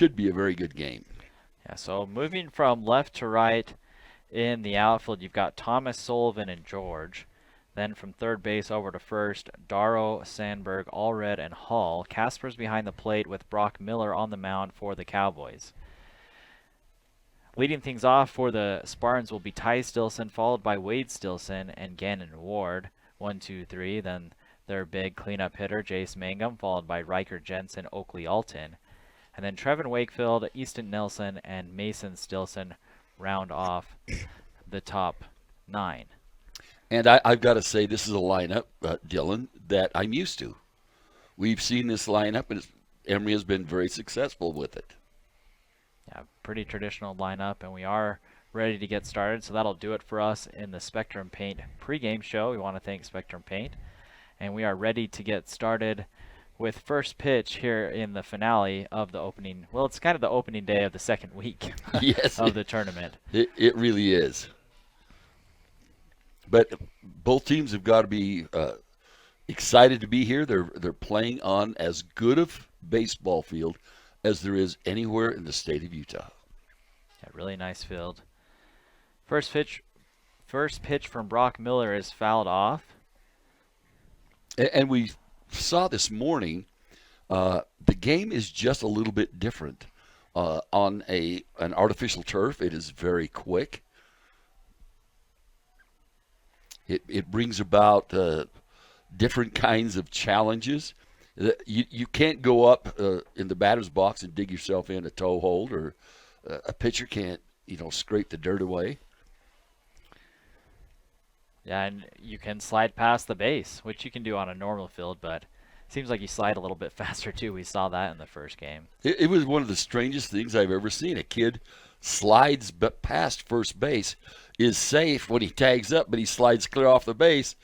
should be a very good game. Yeah, so moving from left to right in the outfield, you've got Thomas, Sullivan, and George. Then from third base over to first, Darrow, Sandberg, Allred, and Hall. Casper's behind the plate with Brock Miller on the mound for the Cowboys. Leading things off for the Spartans will be Ty Stilson, followed by Wade Stilson and Gannon Ward. 1, 2, 3. Then their big cleanup hitter, Jace Mangum, followed by Riker Jensen, Oakley Alton. And then Trevin Wakefield, Easton Nelson, and Mason Stilson round off the top 9. And I've got to say, this is a lineup, Dylan, that I'm used to. We've seen this lineup, and Emery has been very successful with it. Yeah, pretty traditional lineup, and we are ready to get started. So that'll do it for us in the Spectrum Paint pregame show. We want to thank Spectrum Paint. And we are ready to get started with first pitch here in the finale of the opening. Well, it's kind of the opening day of the second week Yes, of the tournament. It really is. But both teams have got to be excited to be here. They're playing on as good of baseball field as there is anywhere in the state of Utah. Yeah, really nice field. First pitch from Brock Miller is fouled off. And we saw this morning, the game is just a little bit different. On an artificial turf, it is very quick. It brings about different kinds of challenges. You can't go up in the batter's box and dig yourself in a toe hold, or a pitcher can't, scrape the dirt away. Yeah, and you can slide past the base, which you can do on a normal field, but it seems like you slide a little bit faster too. We saw that in the first game. It was one of the strangest things I've ever seen. A kid slides past first base, is safe when he tags up, but he slides clear off the base.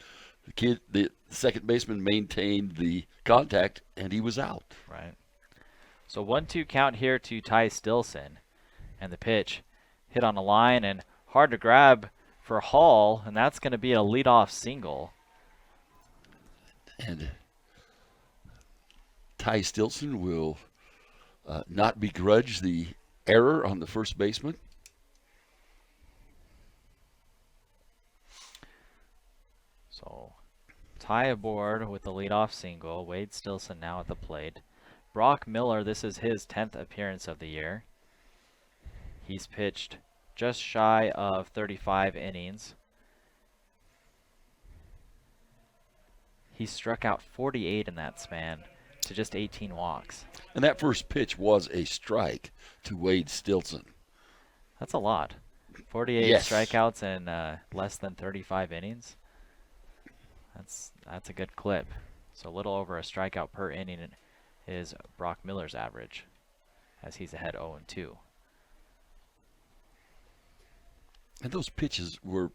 The second baseman maintained the contact, and he was out. Right. So 1-2 count here to Ty Stilson, and the pitch hit on a line and hard to grab for Hall, and that's going to be a leadoff single. And Ty Stilson will not begrudge the error on the first baseman. So Ty aboard with the leadoff single. Wade Stilson now at the plate. Brock Miller, this is his 10th appearance of the year. He's pitched just shy of 35 innings. He struck out 48 in that span to just 18 walks. And that first pitch was a strike to Wade Stilson. That's a lot. 48 Yes. strikeouts in less than 35 innings. That's a good clip. So a little over a strikeout per inning is Brock Miller's average, as he's ahead 0-2. And those pitches were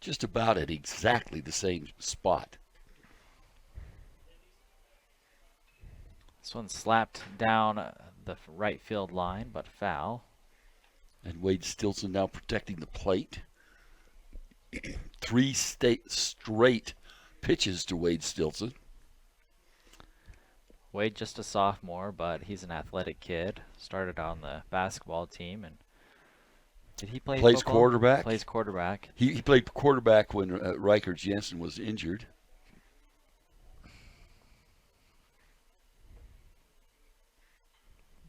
just about at exactly the same spot. This one slapped down the right field line, but foul. And Wade Stilson now protecting the plate. 3 straight pitches to Wade Stilson. Wade just a sophomore, but he's an athletic kid. Started on the basketball team, and did he play Plays football? quarterback. Plays quarterback. He played quarterback when Riker Jensen was injured.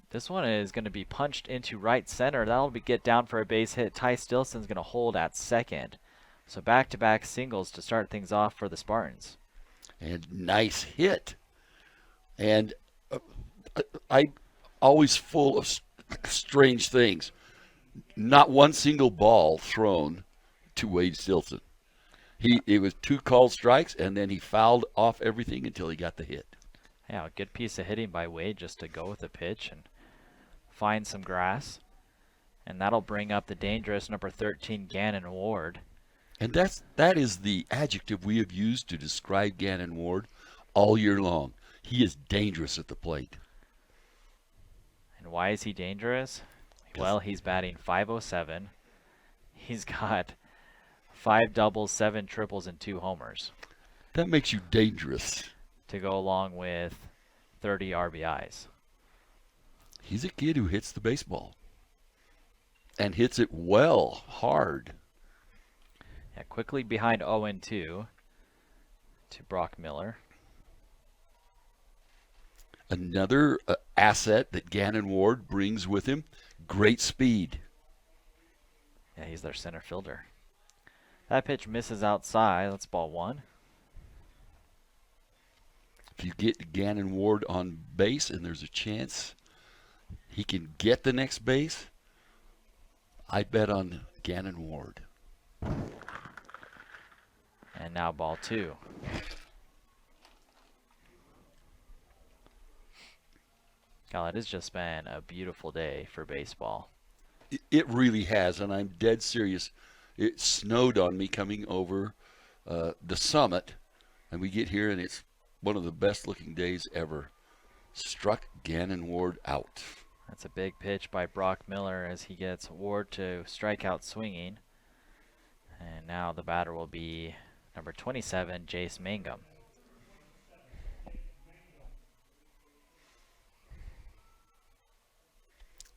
This one is going to be punched into right center. That'll get down for a base hit. Ty Stilson's going to hold at second. So back-to-back singles to start things off for the Spartans. And nice hit. And I always full of strange things. Not one single ball thrown to Wade Stilson. It was 2 called strikes, and then he fouled off everything until he got the hit. Yeah, a good piece of hitting by Wade just to go with the pitch and find some grass. And that'll bring up the dangerous number 13, Gannon Ward. And that is the adjective we have used to describe Gannon Ward all year long. He is dangerous at the plate. And why is he dangerous? Well, he's batting .507. He's got 5 doubles, 7 triples, and 2 homers. That makes you dangerous. To go along with 30 RBIs. He's a kid who hits the baseball and hits it well, hard. Yeah, quickly behind 0-2 to Brock Miller. Another asset that Gannon Ward brings with him, great speed. Yeah, he's their center fielder. That pitch misses outside. That's ball 1. If you get Gannon Ward on base and there's a chance he can get the next base, I bet on Gannon Ward. And now ball 2. God, it has just been a beautiful day for baseball. It really has, and I'm dead serious. It snowed on me coming over the summit, and we get here, and it's one of the best-looking days ever. Struck Gannon Ward out. That's a big pitch by Brock Miller as he gets Ward to strike out swinging. And now the batter will be number 27, Jace Mangum.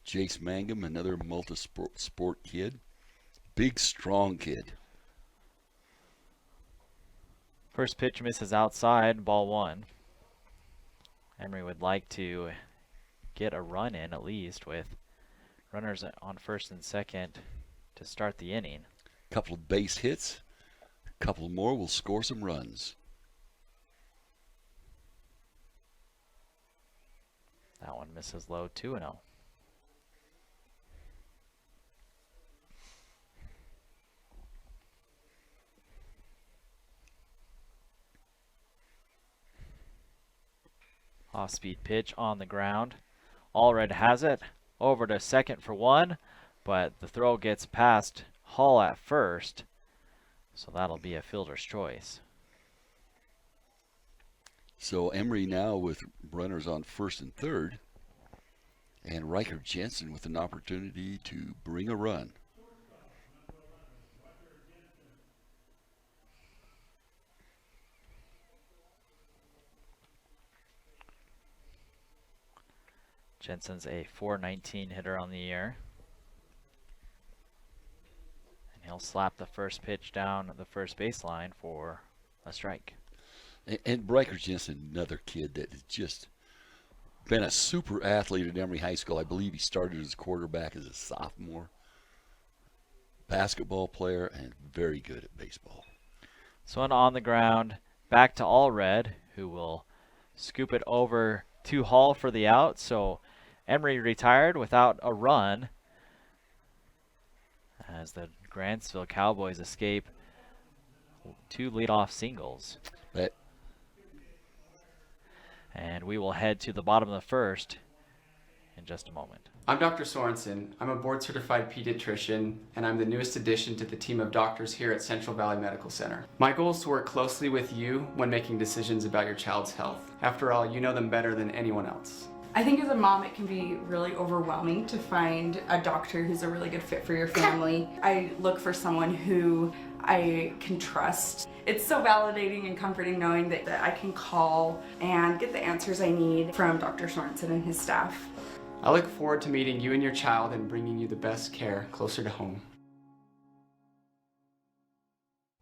Jace Mangum, another multi-sport kid. Big, strong kid. First pitch misses outside, ball 1. Emery would like to get a run in at least with runners on first and second to start the inning. Couple of base hits. A couple more will score some runs. That one misses low, 2-0. Off-speed pitch on the ground. Allred has it. Over to second for 1, but the throw gets past Hall at first, so that'll be a fielder's choice. So Emery now with runners on first and third, and Riker Jensen with an opportunity to bring a run. Jensen's a .419 hitter on the year. And he'll slap the first pitch down the first baseline for a strike. And Riker Jensen, another kid that has just been a super athlete at Emery High School. I believe he started as quarterback as a sophomore. Basketball player and very good at baseball. So on the ground, back to Allred, who will scoop it over to Hall for the out. So Emery retired without a run as the Grantsville Cowboys escape 2 leadoff singles. And we will head to the bottom of the first in just a moment. I'm Dr. Sorensen. I'm a board-certified pediatrician, and I'm the newest addition to the team of doctors here at Central Valley Medical Center. My goal is to work closely with you when making decisions about your child's health. After all, you know them better than anyone else. I think as a mom, it can be really overwhelming to find a doctor who's a really good fit for your family. I look for someone who I can trust. It's so validating and comforting knowing that I can call and get the answers I need from Dr. Sorensen and his staff. I look forward to meeting you and your child and bringing you the best care closer to home.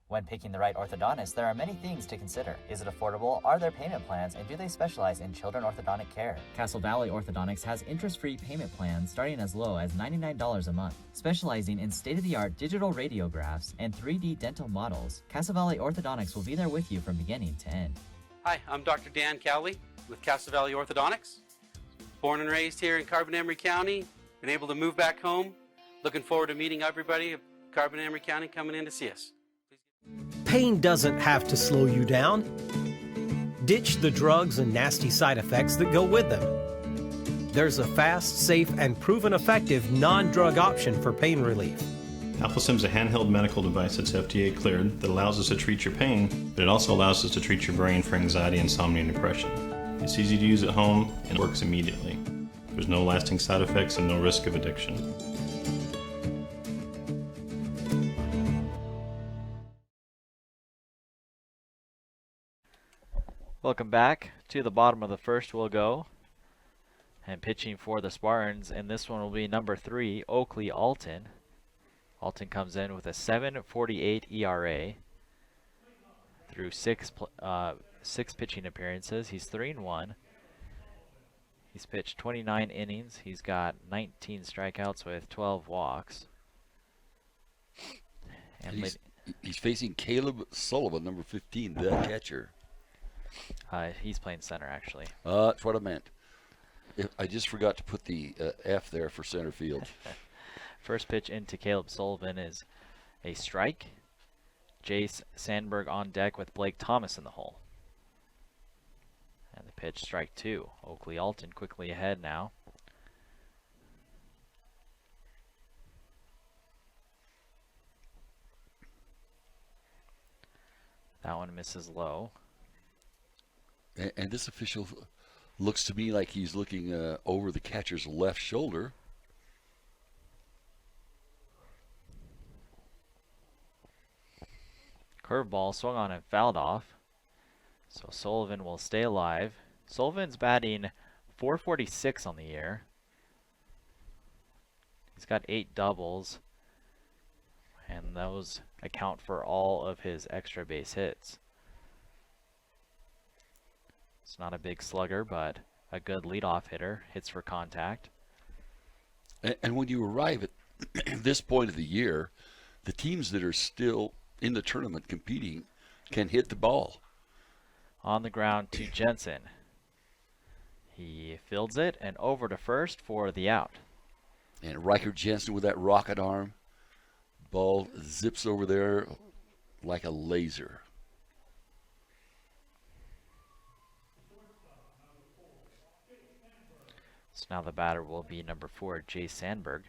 When picking the right orthodontist, there are many things to consider. Is it affordable? Are there payment plans? And do they specialize in children orthodontic care? Castle Valley Orthodontics has interest-free payment plans starting as low as $99 a month. Specializing in state-of-the-art digital radiographs and 3D dental models, Castle Valley Orthodontics will be there with you from beginning to end. Hi, I'm Dr. Dan Cowley with Castle Valley Orthodontics. Born and raised here in Carbon-Emery County, been able to move back home. Looking forward to meeting everybody of Carbon-Emery County coming in to see us. Pain doesn't have to slow you down. Ditch the drugs and nasty side effects that go with them. There's a fast, safe, and proven effective non-drug option for pain relief. AlphaSim is a handheld medical device that's FDA cleared that allows us to treat your pain, but it also allows us to treat your brain for anxiety, insomnia, and depression. It's easy to use at home and works immediately. There's no lasting side effects and no risk of addiction. Welcome back. To the bottom of the first we'll go. And pitching for the Spartans, and this one will be number 3, Oakley Alton. Alton comes in with a 7.48 ERA through six pitching appearances. He's 3-1. He's pitched 29 innings. He's got 19 strikeouts with 12 walks. And he's facing Caleb Sullivan, number 15, the catcher. He's playing center, actually. That's what I meant. I just forgot to put the F there for center field. First pitch into Caleb Sullivan is a strike. Jace Sandberg on deck with Blake Thomas in the hole. And the pitch, strike 2. Oakley Alton quickly ahead now. That one misses low. And this official looks to me like he's looking over the catcher's left shoulder. Curveball swung on and fouled off. So Sullivan will stay alive. Sullivan's batting .446 on the year. He's got 8 doubles, and those account for all of his extra base hits. It's not a big slugger, but a good leadoff hitter. Hits for contact. And when you arrive at this point of the year, the teams that are still in the tournament competing can hit the ball. On the ground to Jensen. He fields it and over to first for the out. And Riker Jensen with that rocket arm. Ball zips over there like a laser. So now the batter will be number 4, Jay Sandberg.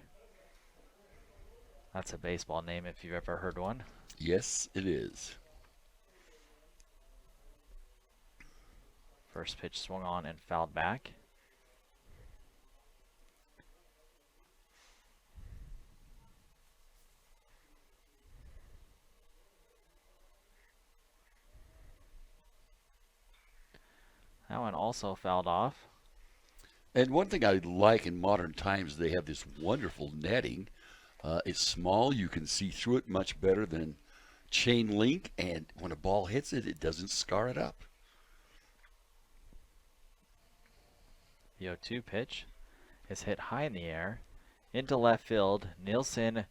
That's a baseball name if you've ever heard one. Yes, it is. First pitch swung on and fouled back. That one also fouled off. And one thing I like in modern times, they have this wonderful netting. It's small. You can see through it much better than chain link. And when a ball hits it, it doesn't scar it up. The 0-2 pitch is hit high in the air into left field. Nielsen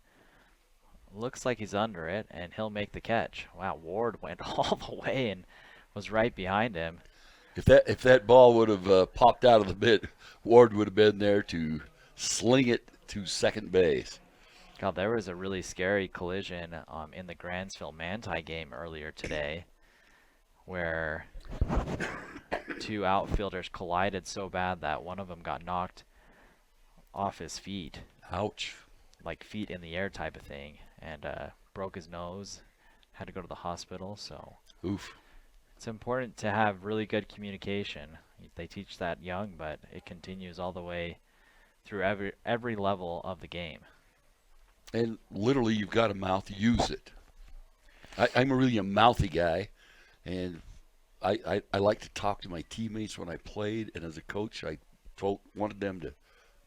looks like he's under it, and he'll make the catch. Wow, Ward went all the way and was right behind him. If that ball would have popped out of the mitt, Ward would have been there to sling it to second base. God, there was a really scary collision in the Grantsville Manti game earlier today where 2 outfielders collided so bad that one of them got knocked off his feet. Ouch. Like feet in the air type of thing, and broke his nose, had to go to the hospital. So Oof. it's important to have really good communication. They teach that young, but it continues all the way through every level of the game. And literally, you've got a mouth, use it. I'm really a mouthy guy, and I like to talk to my teammates when I played, and as a coach, I wanted them to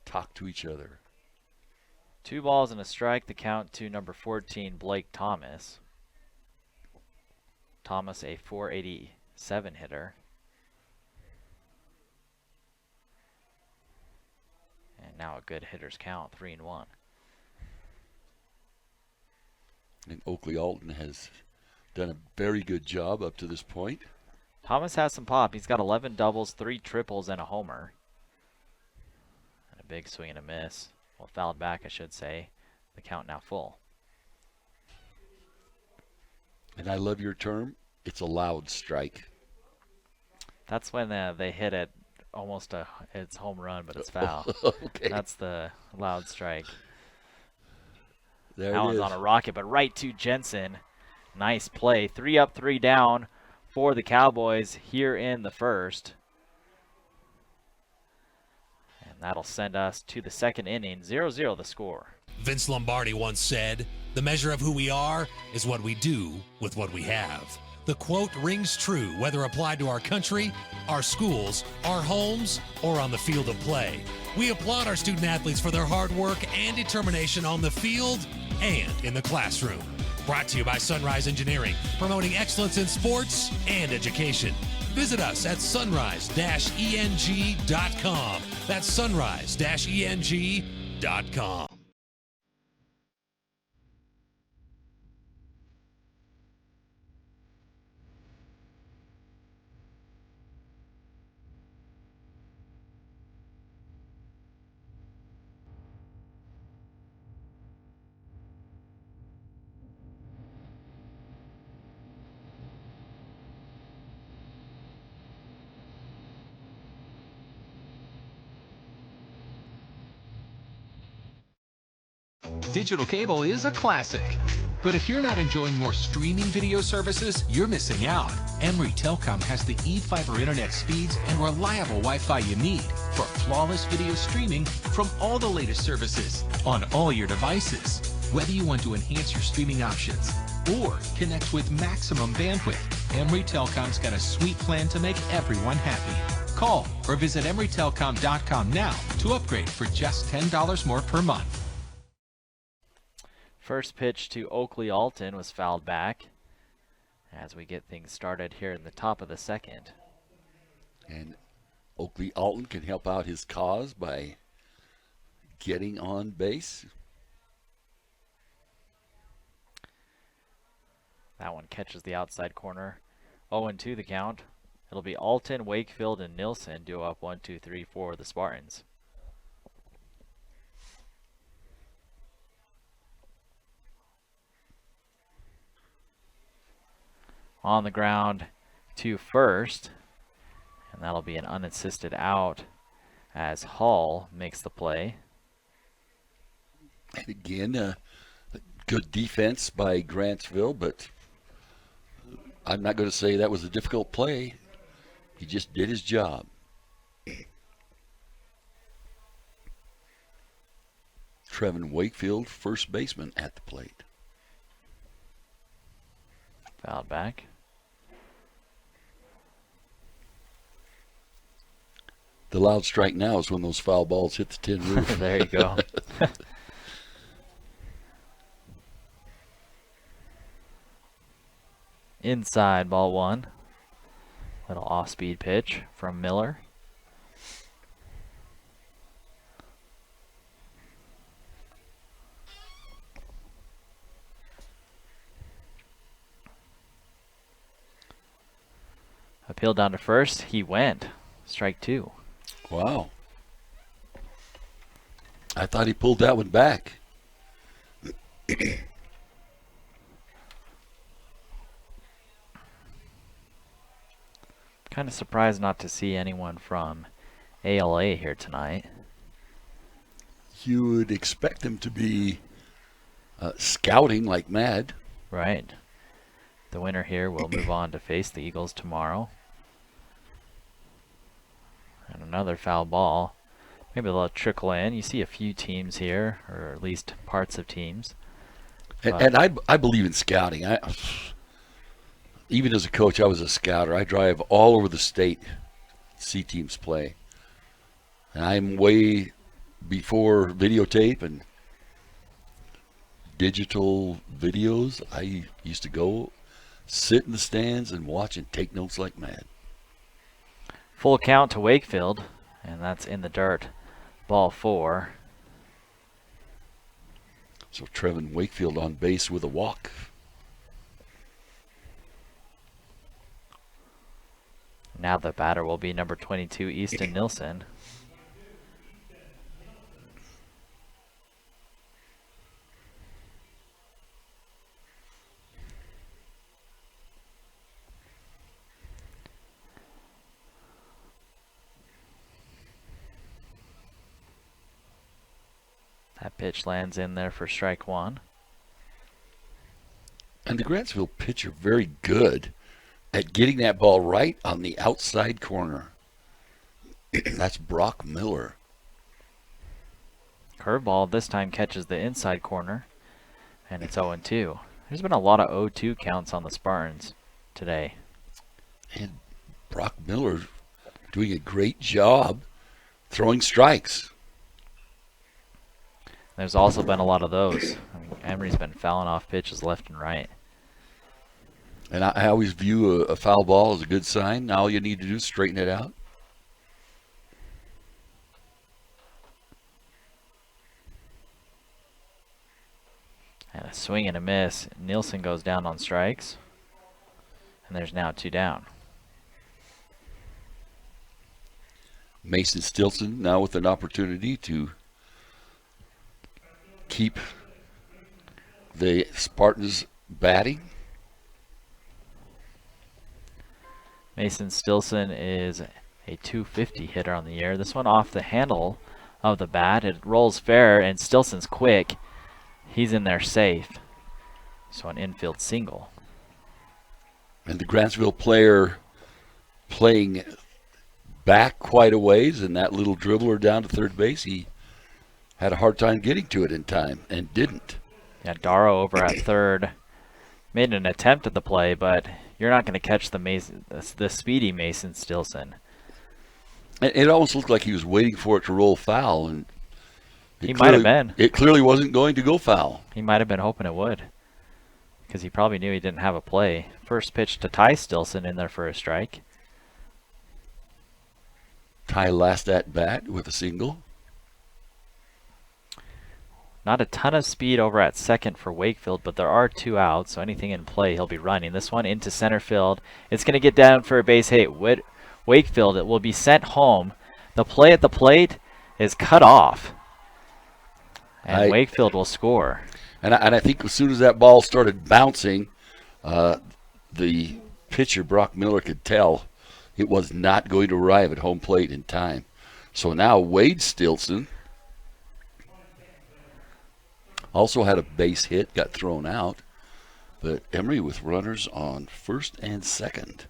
talk to each other. 2 balls and a strike, the count to number 14, Blake Thomas. Thomas, a .487 hitter. And now a good hitter's count, 3-1. And Oakley Alton has done a very good job up to this point. Thomas has some pop. He's got 11 doubles, 3 triples, and a homer. And a big swing and a miss. Well, fouled back, I should say. The count now full. And I love your term. It's a loud strike. That's when they hit it almost it's home run, but it's foul. Okay. That's the loud strike. There That it one's is. on a rocket, but right to Jensen. Nice play. 3 up, 3 down for the Cowboys here in the first. And that'll send us to the second inning. 0-0 the score. Vince Lombardi once said, "The measure of who we are is what we do with what we have." The quote rings true whether applied to our country, our schools, our homes, or on the field of play. We applaud our student athletes for their hard work and determination on the field and in the classroom. Brought to you by Sunrise Engineering, promoting excellence in sports and education. Visit us at sunrise-eng.com. That's sunrise-eng.com. Digital cable is a classic. But if you're not enjoying more streaming video services, you're missing out. Emery Telecom has the e-fiber internet speeds and reliable Wi-Fi you need for flawless video streaming from all the latest services on all your devices. Whether you want to enhance your streaming options or connect with maximum bandwidth, Emery Telecom's got a sweet plan to make everyone happy. Call or visit emerytelecom.com now to upgrade for just $10 more per month. First pitch to Oakley Alton was fouled back as we get things started here in the top of the second. And Oakley Alton can help out his cause by getting on base. That one catches the outside corner. 0-2 the count. It'll be Alton, Wakefield, and Nilsson due up 1, 2, 3 for the Spartans. On the ground to first, and that'll be an unassisted out as Hall makes the play. And again, good defense by Grantsville, but I'm not going to say that was a difficult play. He just did his job. Trevin Wakefield, first baseman at the plate. Fouled back. The loud strike now is when those foul balls hit the tin roof. There you go. Inside, ball one. Little off-speed pitch from Miller. Appeal down to first. He went. Strike two. Wow. I thought he pulled that one back. Kind of surprised not to see anyone from ALA here tonight. You would expect them to be scouting like mad. Right. The winner here will move on to face the Eagles tomorrow. And another foul ball. Maybe they'll trickle in. You see a few teams here, or at least parts of teams. And I believe in scouting. Even as a coach, I was a scouter. I drive all over the state, see teams play. And I'm way before videotape and digital videos. I used to go sit in the stands and watch and take notes like mad. Full count to Wakefield, and that's in the dirt. Ball four. So Trevin Wakefield on base with a walk. Now the batter will be number 22, Easton Nilsson. That pitch lands in there for strike one. And the Grantsville pitcher very good at getting that ball right on the outside corner. That's Brock Miller. Curveball this time catches the inside corner, and it's 0-2. There's been a lot of 0-2 counts on the Spartans. today. And Brock Miller doing a great job throwing strikes. There's also been a lot of those. I mean, Emery's been fouling off pitches left and right. And I always view a foul ball as a good sign. Now all you need to do is straighten it out. And a swing and a miss. Nielsen goes down on strikes. And there's now 2 down. Mason Stilson now with an opportunity to keep the Spartans batting. Mason Stilson is a 250 hitter on the year. This one off the handle of the bat. It rolls fair, and Stilson's quick. He's in there safe. So an infield single. And the Grantsville player playing back quite a ways, and that little dribbler down to third base, he had a hard time getting to it in time and didn't. Yeah, Darrow over at third made an attempt at the play, but you're not going to catch the speedy Mason Stilson. It almost looked like he was waiting for it to roll foul, and He might have been. It clearly wasn't going to go foul. He might have been hoping it would, because he probably knew he didn't have a play. First pitch to Ty Stilson in there for a strike. Ty last at bat with a single. Not a ton of speed over at second for Wakefield, but there are 2 outs, so anything in play he'll be running. This one into center field. It's going to get down for a base hit. Wakefield, it will be sent home. The play at the plate is cut off, and Wakefield will score. And I think as soon as that ball started bouncing, the pitcher, Brock Miller, could tell it was not going to arrive at home plate in time. So now Wade Stilson also had a base hit, got thrown out. But Emery with runners on first and second.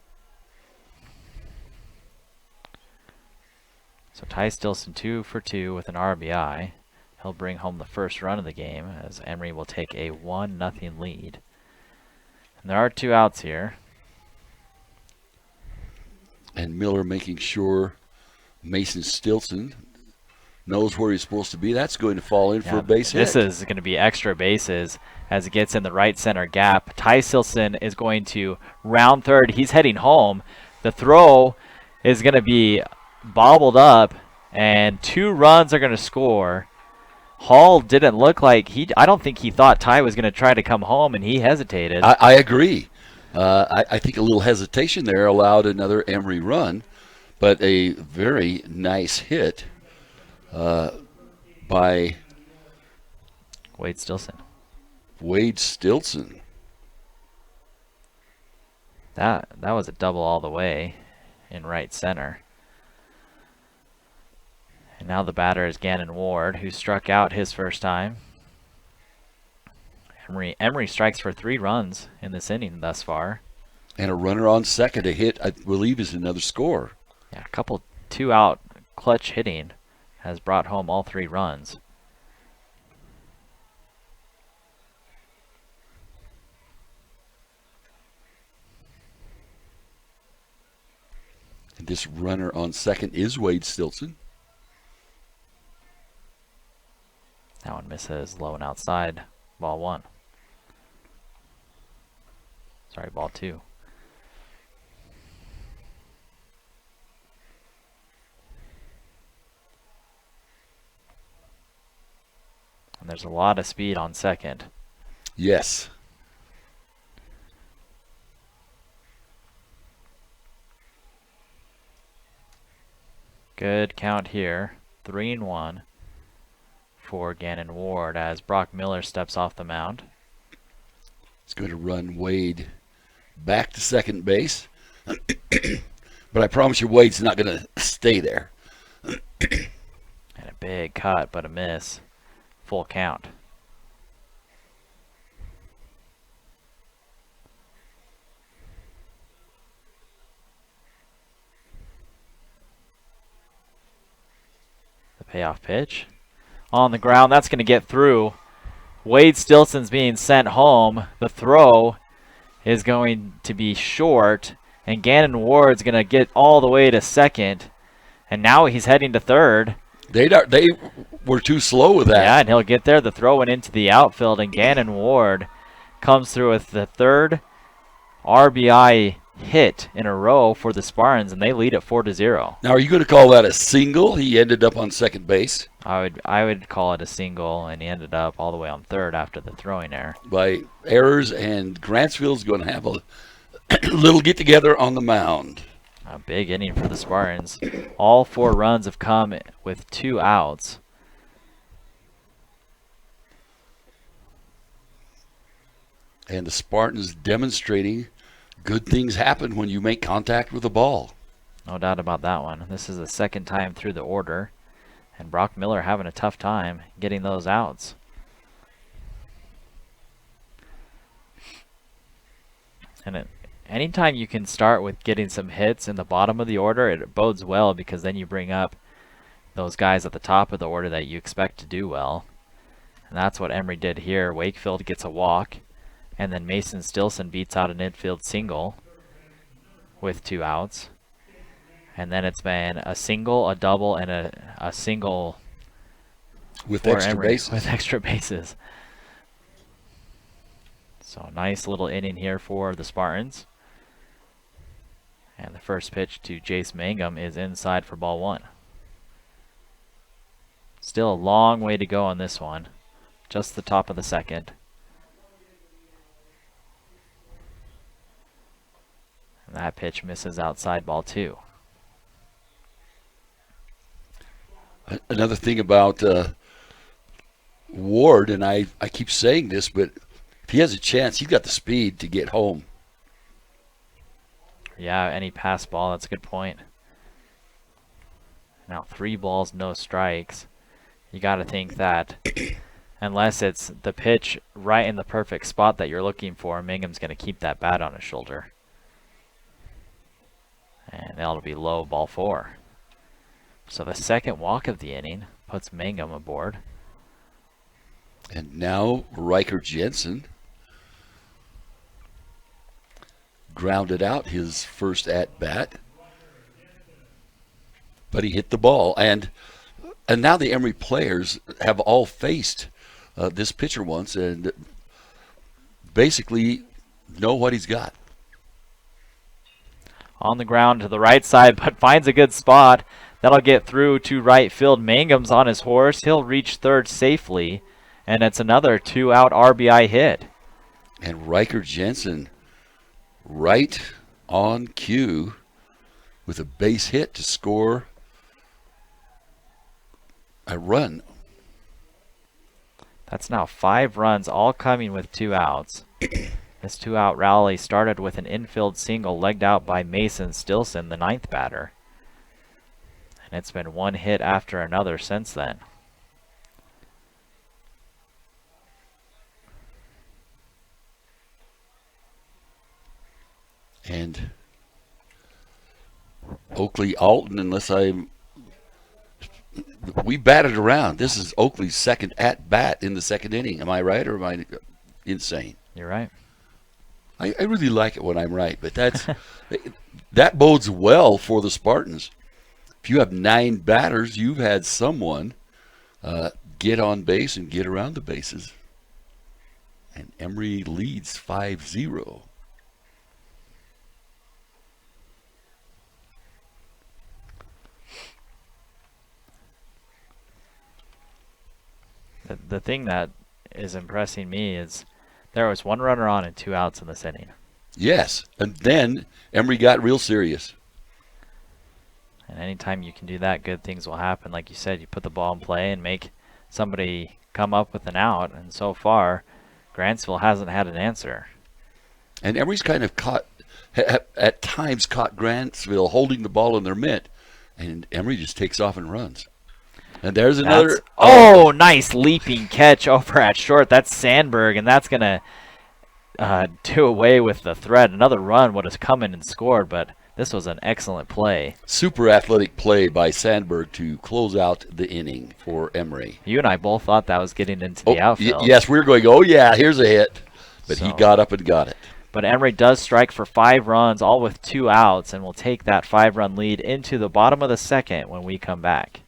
So Ty Stilson 2 for 2 with an RBI. He'll bring home the first run of the game as Emery will take a 1-0 lead. And there are 2 outs here. And Miller making sure Mason Stilson knows where he's supposed to be. That's going to fall in for a base hit. This is going to be extra bases as it gets in the right center gap. Ty Stilson is going to round third. He's heading home. The throw is going to be bobbled up, and 2 runs are going to score. Hall didn't look like I don't think he thought Ty was going to try to come home, and he hesitated. I agree. I think a little hesitation there allowed another Emery run, but a very nice hit by Wade Stilson. Wade Stilson. That was a double all the way in right center. And now the batter is Gannon Ward, who struck out his first time. Emery strikes for 3 runs in this inning thus far. And a runner on second, a hit, I believe, is another score. Yeah, a couple 2-out clutch hitting has brought home all 3 runs. And this runner on second is Wade Stilson. That one misses low and outside. Ball 1. Sorry, ball 2. And there's a lot of speed on second. Yes. Good count here. 3-1 for Gannon Ward as Brock Miller steps off the mound. He's going to run Wade back to second base. But I promise you Wade's not going to stay there. And a big cut, but a miss. Full count. The payoff pitch. On the ground, that's going to get through. Wade Stilson's being sent home. The throw is going to be short, and Gannon Ward's going to get all the way to second, and now he's heading to third. They were too slow with that. Yeah, and he'll get there. The throw went into the outfield, and Gannon Ward comes through with the third RBI hit in a row for the Spartans, and they lead at 4-0. Now, are you going to call that a single? He ended up on second base. I would call it a single, and he ended up all the way on third after the throwing error. By errors, and Grantsville's going to have a little get-together on the mound. A big inning for the Spartans. All 4 runs have come with 2 outs. And the Spartans demonstrating good things happen when you make contact with the ball. No doubt about that one. This is the second time through the order, and Brock Miller having a tough time getting those outs. And anytime you can start with getting some hits in the bottom of the order, it bodes well, because then you bring up those guys at the top of the order that you expect to do well. And that's what Emery did here. Wakefield gets a walk, and then Mason Stilson beats out an infield single with 2 outs. And then it's been a single, a double, and a single with extra bases. With extra bases. So nice little inning here for the Spartans. And the first pitch to Jace Mangum is inside for ball 1. Still a long way to go on this one. Just the top of the second. And that pitch misses outside, ball 2. Another thing about Ward, and I keep saying this, but if he has a chance, he's got the speed to get home. Yeah, any pass ball, that's a good point. Now 3 balls, no strikes. You got to think that unless it's the pitch right in the perfect spot that you're looking for, Mangum's going to keep that bat on his shoulder. And that'll be low, ball 4. So the second walk of the inning puts Mangum aboard. And now Riker Jensen grounded out his first at-bat. But he hit the ball. And now the Emery players have all faced this pitcher once and basically know what he's got. On the ground to the right side, but finds a good spot. That'll get through to right field. Mangum's on his horse. He'll reach third safely, and it's another 2-out RBI hit. And Riker Jensen right on cue with a base hit to score a run. That's now 5 runs, all coming with 2 outs. This 2-out rally started with an infield single legged out by Mason Stilson, the 9th batter. And it's been one hit after another since then. And Oakley Alton, we batted around. This is Oakley's second at-bat in the second inning. Am I right, or am I insane? You're right. I really like it when I'm right, but that bodes well for the Spartans. If you have 9 batters, you've had someone get on base and get around the bases. And Emery leads 5-0. The thing that is impressing me is there was 1 runner on and 2 outs in this inning. Yes, and then Emery got real serious. And anytime you can do that, good things will happen. Like you said, you put the ball in play and make somebody come up with an out. And so far, Grantsville hasn't had an answer. And Emery's kind of at times caught Grantsville holding the ball in their mitt. And Emery just takes off and runs. And there's another. Nice leaping catch over at short. That's Sandberg, and that's going to do away with the threat. Another run would have come in and scored, but this was an excellent play. Super athletic play by Sandberg to close out the inning for Emery. You and I both thought that was getting into the outfield. Yes, we were going, oh, yeah, here's a hit. But he got up and got it. But Emery does strike for 5 runs, all with 2 outs, and will take that 5-run lead into the bottom of the second when we come back.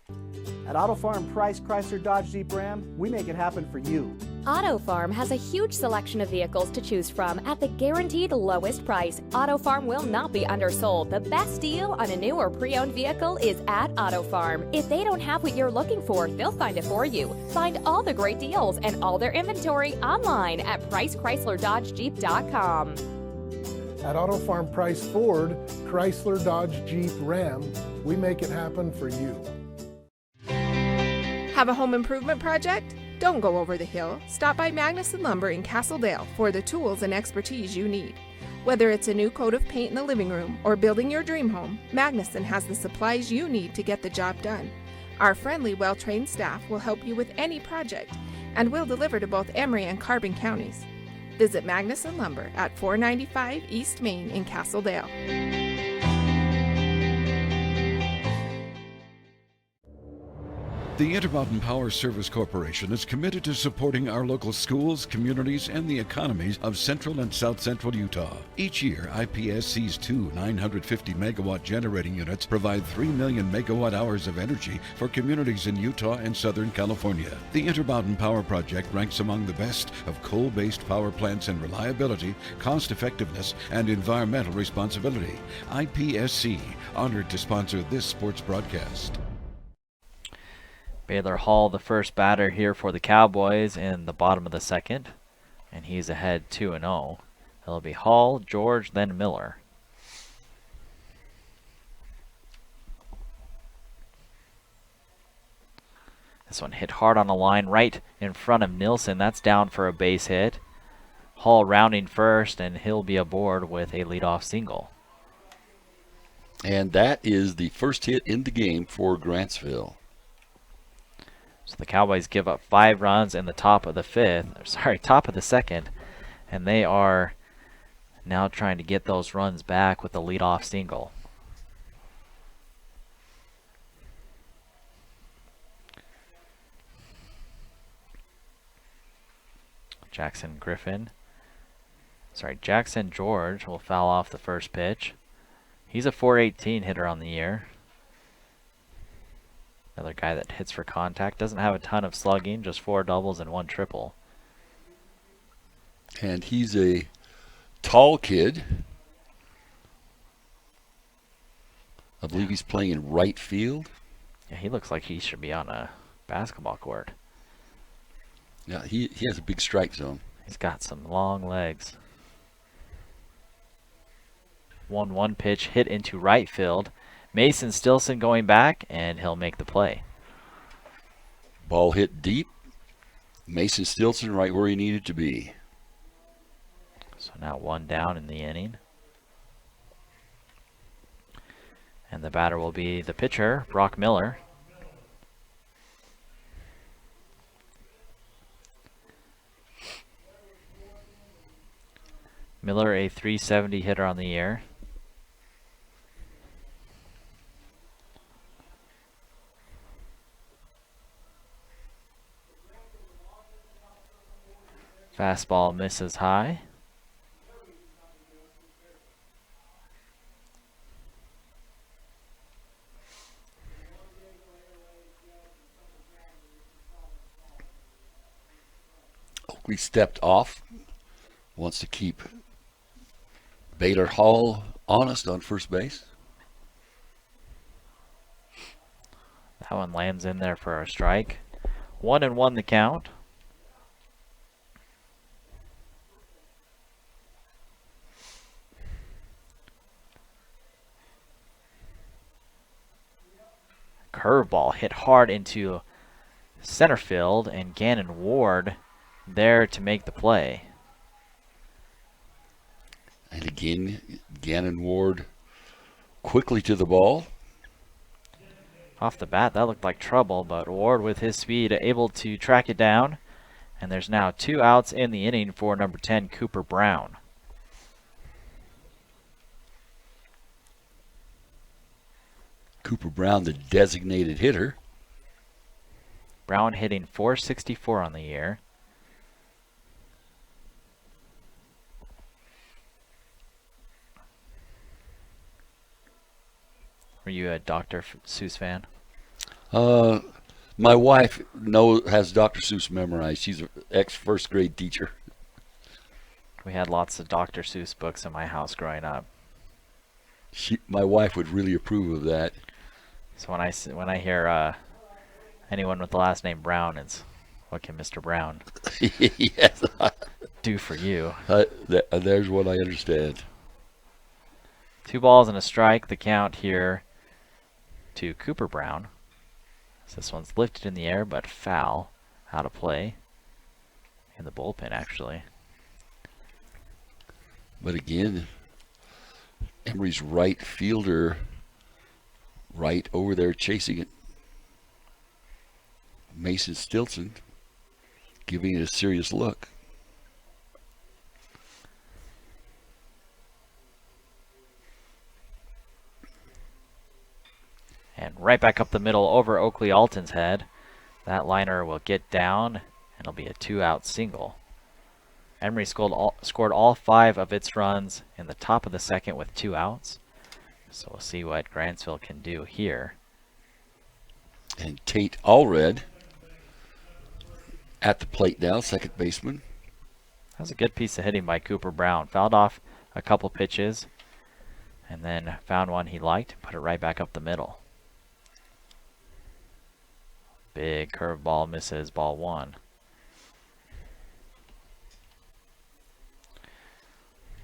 At Auto Farm Price Chrysler Dodge Jeep Ram, we make it happen for you. Auto Farm has a huge selection of vehicles to choose from at the guaranteed lowest price. Auto Farm will not be undersold. The best deal on a new or pre-owned vehicle is at Auto Farm. If they don't have what you're looking for, they'll find it for you. Find all the great deals and all their inventory online at PriceChryslerDodgeJeep.com. At Auto Farm Price Ford, Chrysler Dodge Jeep Ram, we make it happen for you. Have a home improvement project? Don't go over the hill. Stop by Magnuson Lumber in Castledale for the tools and expertise you need. Whether it's a new coat of paint in the living room or building your dream home, Magnuson has the supplies you need to get the job done. Our friendly, well-trained staff will help you with any project, and will deliver to both Emery and Carbon counties. Visit Magnuson Lumber at 495 East Main in Castledale. The Intermountain Power Service Corporation is committed to supporting our local schools, communities, and the economies of central and south central Utah. Each year, IPSC's 2 950-megawatt generating units provide 3 million megawatt hours of energy for communities in Utah and Southern California. The Intermountain Power Project ranks among the best of coal-based power plants in reliability, cost-effectiveness, and environmental responsibility. IPSC, honored to sponsor this sports broadcast. Baylor Hall, the first batter here for the Cowboys in the bottom of the second, and he's ahead 2-0. It'll be Hall, George, then Miller. This one hit hard on a line right in front of Nilsson. That's down for a base hit. Hall rounding first, and he'll be aboard with a leadoff single. And that is the first hit in the game for Grantsville. So the Cowboys give up 5 runs in the top of the second, and they are now trying to get those runs back with the leadoff single. Jackson George will foul off the first pitch. He's a .418 hitter on the year. Another guy that hits for contact. Doesn't have a ton of slugging, just 4 doubles and 1 triple. And he's a tall kid. I believe he's playing in right field. Yeah, he looks like he should be on a basketball court. Yeah, he has a big strike zone. He's got some long legs. 1-1 pitch hit into right field. Mason Stilson going back, and he'll make the play. Ball hit deep. Mason Stilson right where he needed to be. So now 1 down in the inning. And the batter will be the pitcher, Brock Miller. Miller, a .370 hitter on the year. Fastball misses high. Oakley stepped off. Wants to keep Baylor Hall honest on first base. That one lands in there for a strike. 1-1 the count. Curveball hit hard into center field, and Gannon Ward there to make the play. And again, Gannon Ward quickly to the ball. Off the bat, that looked like trouble, but Ward with his speed able to track it down. And there's now 2 outs in the inning for number 10, Cooper Brown. Cooper Brown, the designated hitter. Brown hitting .464 on the year. Were you a Dr. Seuss fan? My wife has Dr. Seuss memorized. She's an ex-first grade teacher. We had lots of Dr. Seuss books in my house growing up. My wife would really approve of that. So when I hear anyone with the last name Brown, it's what can Mr. Brown yes. do for you? There's what I understand. 2 balls and a strike. The count here to Cooper Brown. So this one's lifted in the air, but foul, out of play. In the bullpen, actually. But again, Emery's right fielder right over there chasing it. Mason Stilson giving it a serious look. And right back up the middle over Oakley Alton's head. That liner will get down, and it'll be a 2-out single. Emery scored all 5 of its runs in the top of the second with 2 outs. So we'll see what Grantsville can do here. And Tate Allred at the plate now, second baseman. That was a good piece of hitting by Cooper Brown. Fouled off a couple pitches, and then found one he liked and put it right back up the middle. Big curveball misses, ball 1.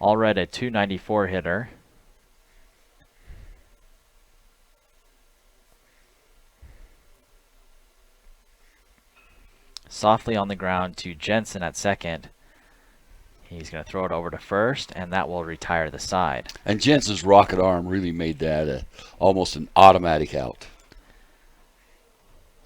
Allred a .294 hitter. Softly on the ground to Jensen at second. He's going to throw it over to first, and that will retire the side. And Jensen's rocket arm really made that almost an automatic out.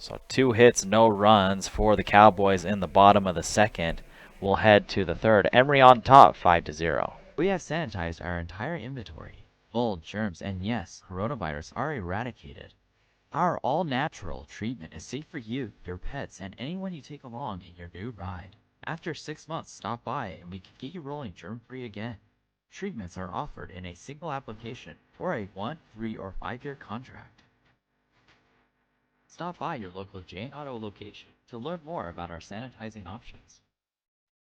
So 2 hits, no runs for the Cowboys in the bottom of the second. We'll head to the third. Emery on top, 5-0. We have sanitized our entire inventory. Mold, germs, and yes, coronavirus are eradicated. Our all-natural treatment is safe for you, your pets, and anyone you take along in your new ride. After 6 months, stop by and we can get you rolling germ-free again. Treatments are offered in a single application for a 1, 3, or 5-year contract. Stop by your local Jane Auto location to learn more about our sanitizing options.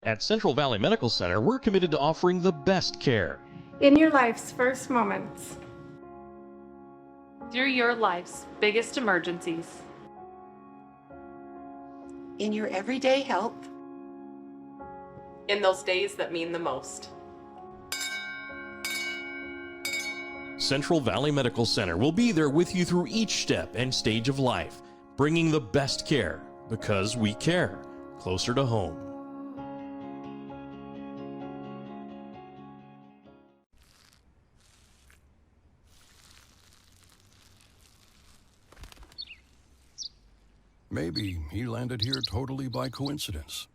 At Central Valley Medical Center, we're committed to offering the best care. In your life's first moments. Through your life's biggest emergencies. In your everyday help. In those days that mean the most. Central Valley Medical Center will be there with you through each step and stage of life, bringing the best care because we care, closer to home. Maybe he landed here totally by coincidence.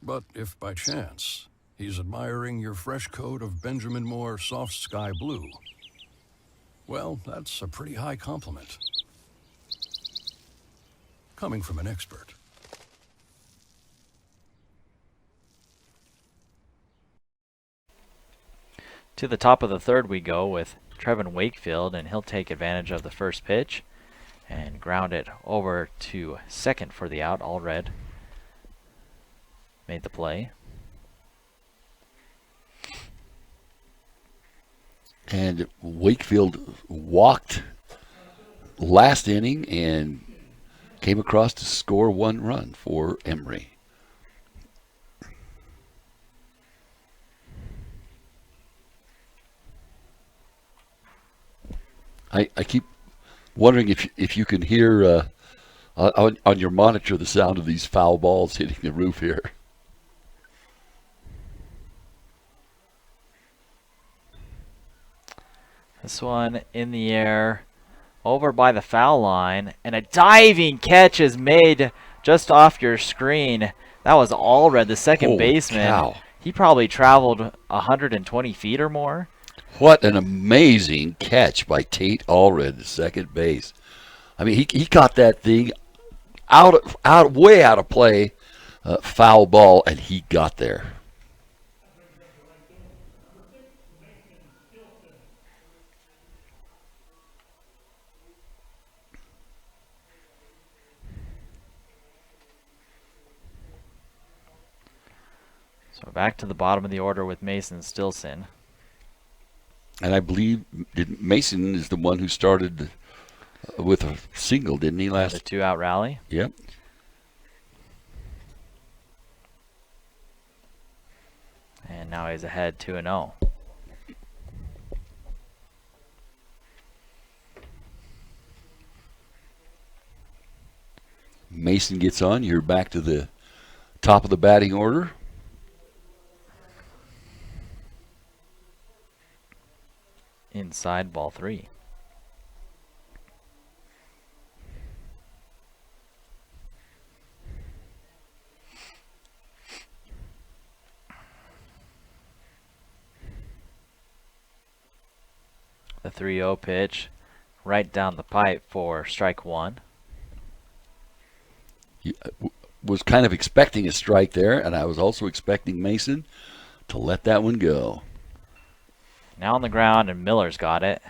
But if by chance he's admiring your fresh coat of Benjamin Moore soft sky blue, well, that's a pretty high compliment. Coming from an expert. To the top of the third we go with Trevin Wakefield, and he'll take advantage of the first pitch and ground it over to second for the out. Allred made the play. And Wakefield walked last inning and came across to score 1 run for Emery. I keep wondering if you can hear on your monitor the sound of these foul balls hitting the roof here. This one in the air, over by the foul line, and a diving catch is made just off your screen. That was Allred, the second baseman. Cow. He probably traveled 120 feet or more. What an amazing catch by Tate Allred, the second base. I mean, he caught that thing way out of play, foul ball, and he got there. So back to the bottom of the order with Mason Stilson. And I believe Mason is the one who started with a single, didn't he, last? The 2-out rally. Yep. And now he's ahead 2-0. Mason gets on. You're back to the top of the batting order. Inside ball 3. The 3-0 pitch right down the pipe for strike 1. Was kind of expecting a strike there, and I was also expecting Mason to let that one go. Now on the ground, and Miller's got it.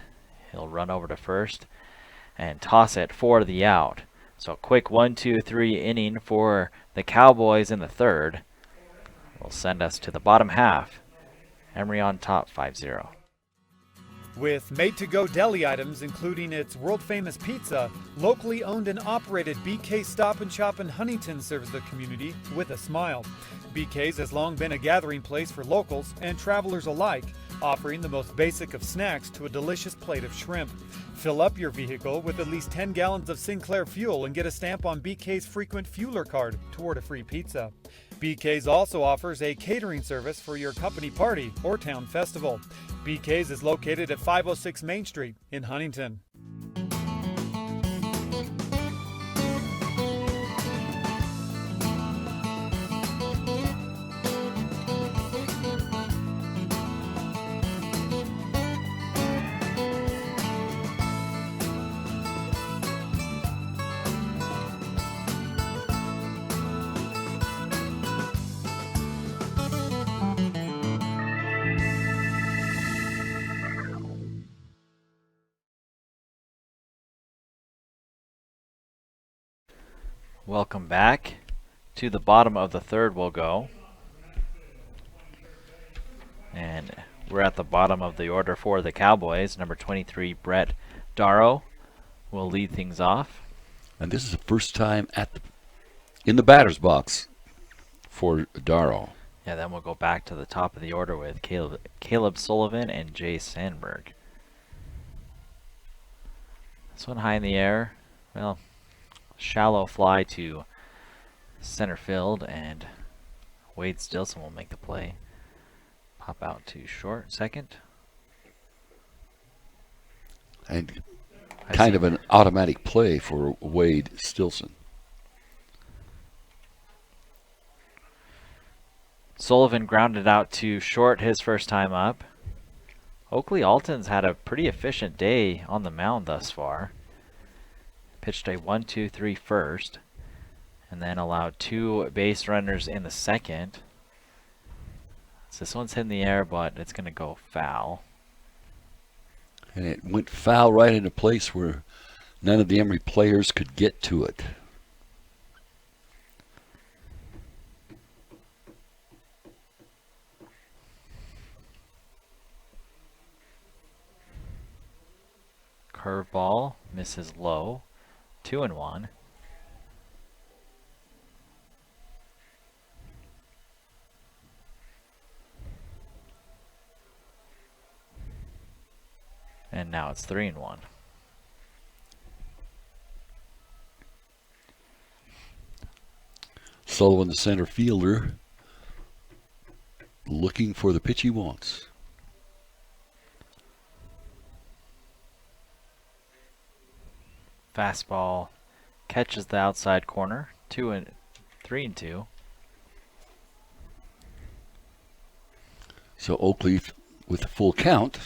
He'll run over to first and toss it for the out. So quick 1-2-3 inning for the Cowboys in the third will send us to the bottom half. Emery on top 5-0. With made-to-go deli items, including its world-famous pizza, locally owned and operated BK Stop and Shop in Huntington serves the community with a smile. BK's has long been a gathering place for locals and travelers alike, offering the most basic of snacks to a delicious plate of shrimp. Fill up your vehicle with at least 10 gallons of Sinclair fuel and get a stamp on BK's frequent fueler card toward a free pizza. BK's also offers a catering service for your company party or town festival. BK's is located at 506 Main Street in Huntington. Welcome back. To the bottom of the third we'll go. And we're at the bottom of the order for the Cowboys. Number 23, Brett Darrow, will lead things off. And this is the first time in the batter's box for Darrow. Yeah, then we'll go back to the top of the order with Caleb Sullivan and Jay Sandberg. This one high in the air. Well, shallow fly to center field, and Wade Stilson will make the play. Pop out to short, second. And kind of an automatic play for Wade Stilson. Sullivan grounded out to short his first time up. Oakley Alton's had a pretty efficient day on the mound thus far. Pitched a 1-2-3 first, and then allowed 2 base runners in the second. So this one's hitting the air, but it's going to go foul. And it went foul right into place where none of the Emery players could get to it. Curveball misses low. 2-1. And now it's 3-1. Sullivan, the center fielder, looking for the pitch he wants. Fastball catches the outside corner. 3-2. So Oakley with the full count.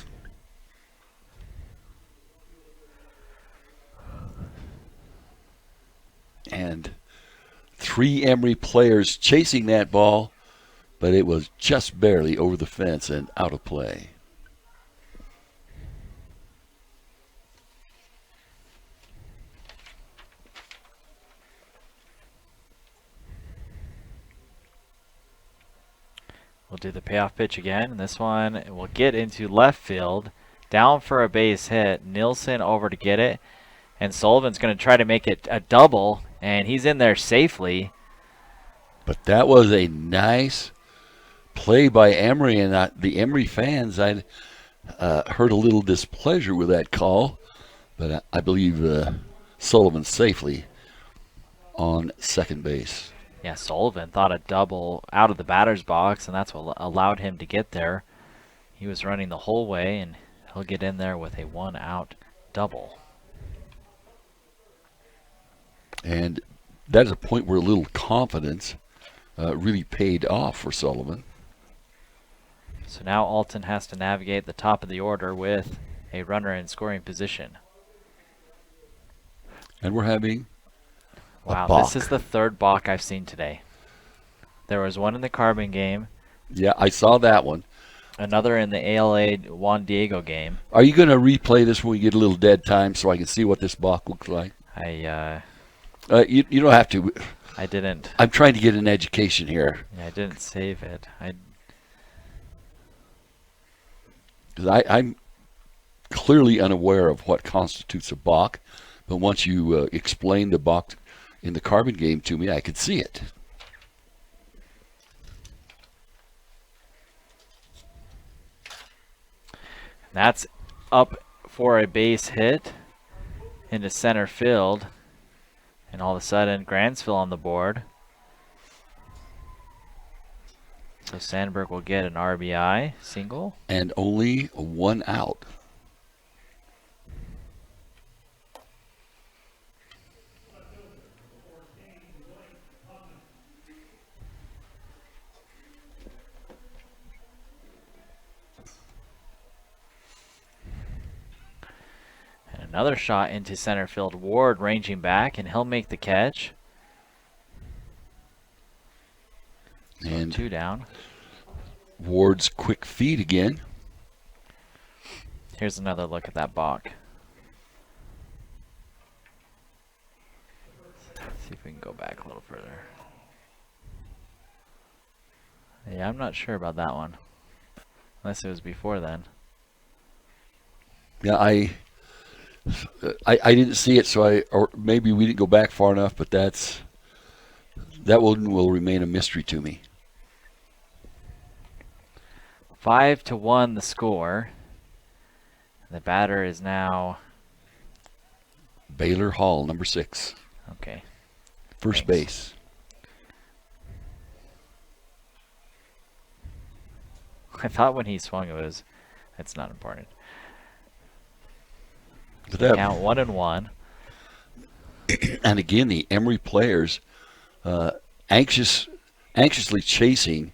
And 3 Emery players chasing that ball, but it was just barely over the fence and out of play. We'll do the payoff pitch again, and this one will get into left field. Down for a base hit. Nielsen over to get it, and Sullivan's going to try to make it a double, and he's in there safely. But that was a nice play by Emery, and the Emery fans, I heard a little displeasure with that call, but I believe Sullivan safely on second base. Yeah, Sullivan thought a double out of the batter's box, and that's what allowed him to get there. He was running the whole way, and he'll get in there with a one-out double. And that is a point where a little confidence really paid off for Sullivan. So now Alton has to navigate the top of the order with a runner in scoring position. And we're having wow, a balk. This is the third balk I've seen today. There was one in the Carbon game. Yeah, I saw that one. Another in the ALA Juan Diego game. Are you going to replay this when we get a little dead time so I can see what this balk looks like? You don't have to. I didn't. I'm trying to get an education here. Yeah, I didn't save it. I'm clearly unaware of what constitutes a balk, but once you explain the balk in the Carbon game to me, I could see it. That's up for a base hit into center field. And all of a sudden, Grantsville on the board. So Sandberg will get an RBI single. And only one out. And another shot into center field. Ward ranging back, and he'll make the catch. So and 2 down. Ward's quick feed again. Here's another look at that balk. Let's see if we can go back a little further. Yeah, I'm not sure about that one. Unless it was before then. Yeah, I didn't see it, so or maybe we didn't go back far enough, but that one will remain a mystery to me. 5-1 the score. The batter is now Baylor Hall, number 6. Okay. First base. I thought when he swung it's not important. That, count 1-1. And again, the Emery players anxiously chasing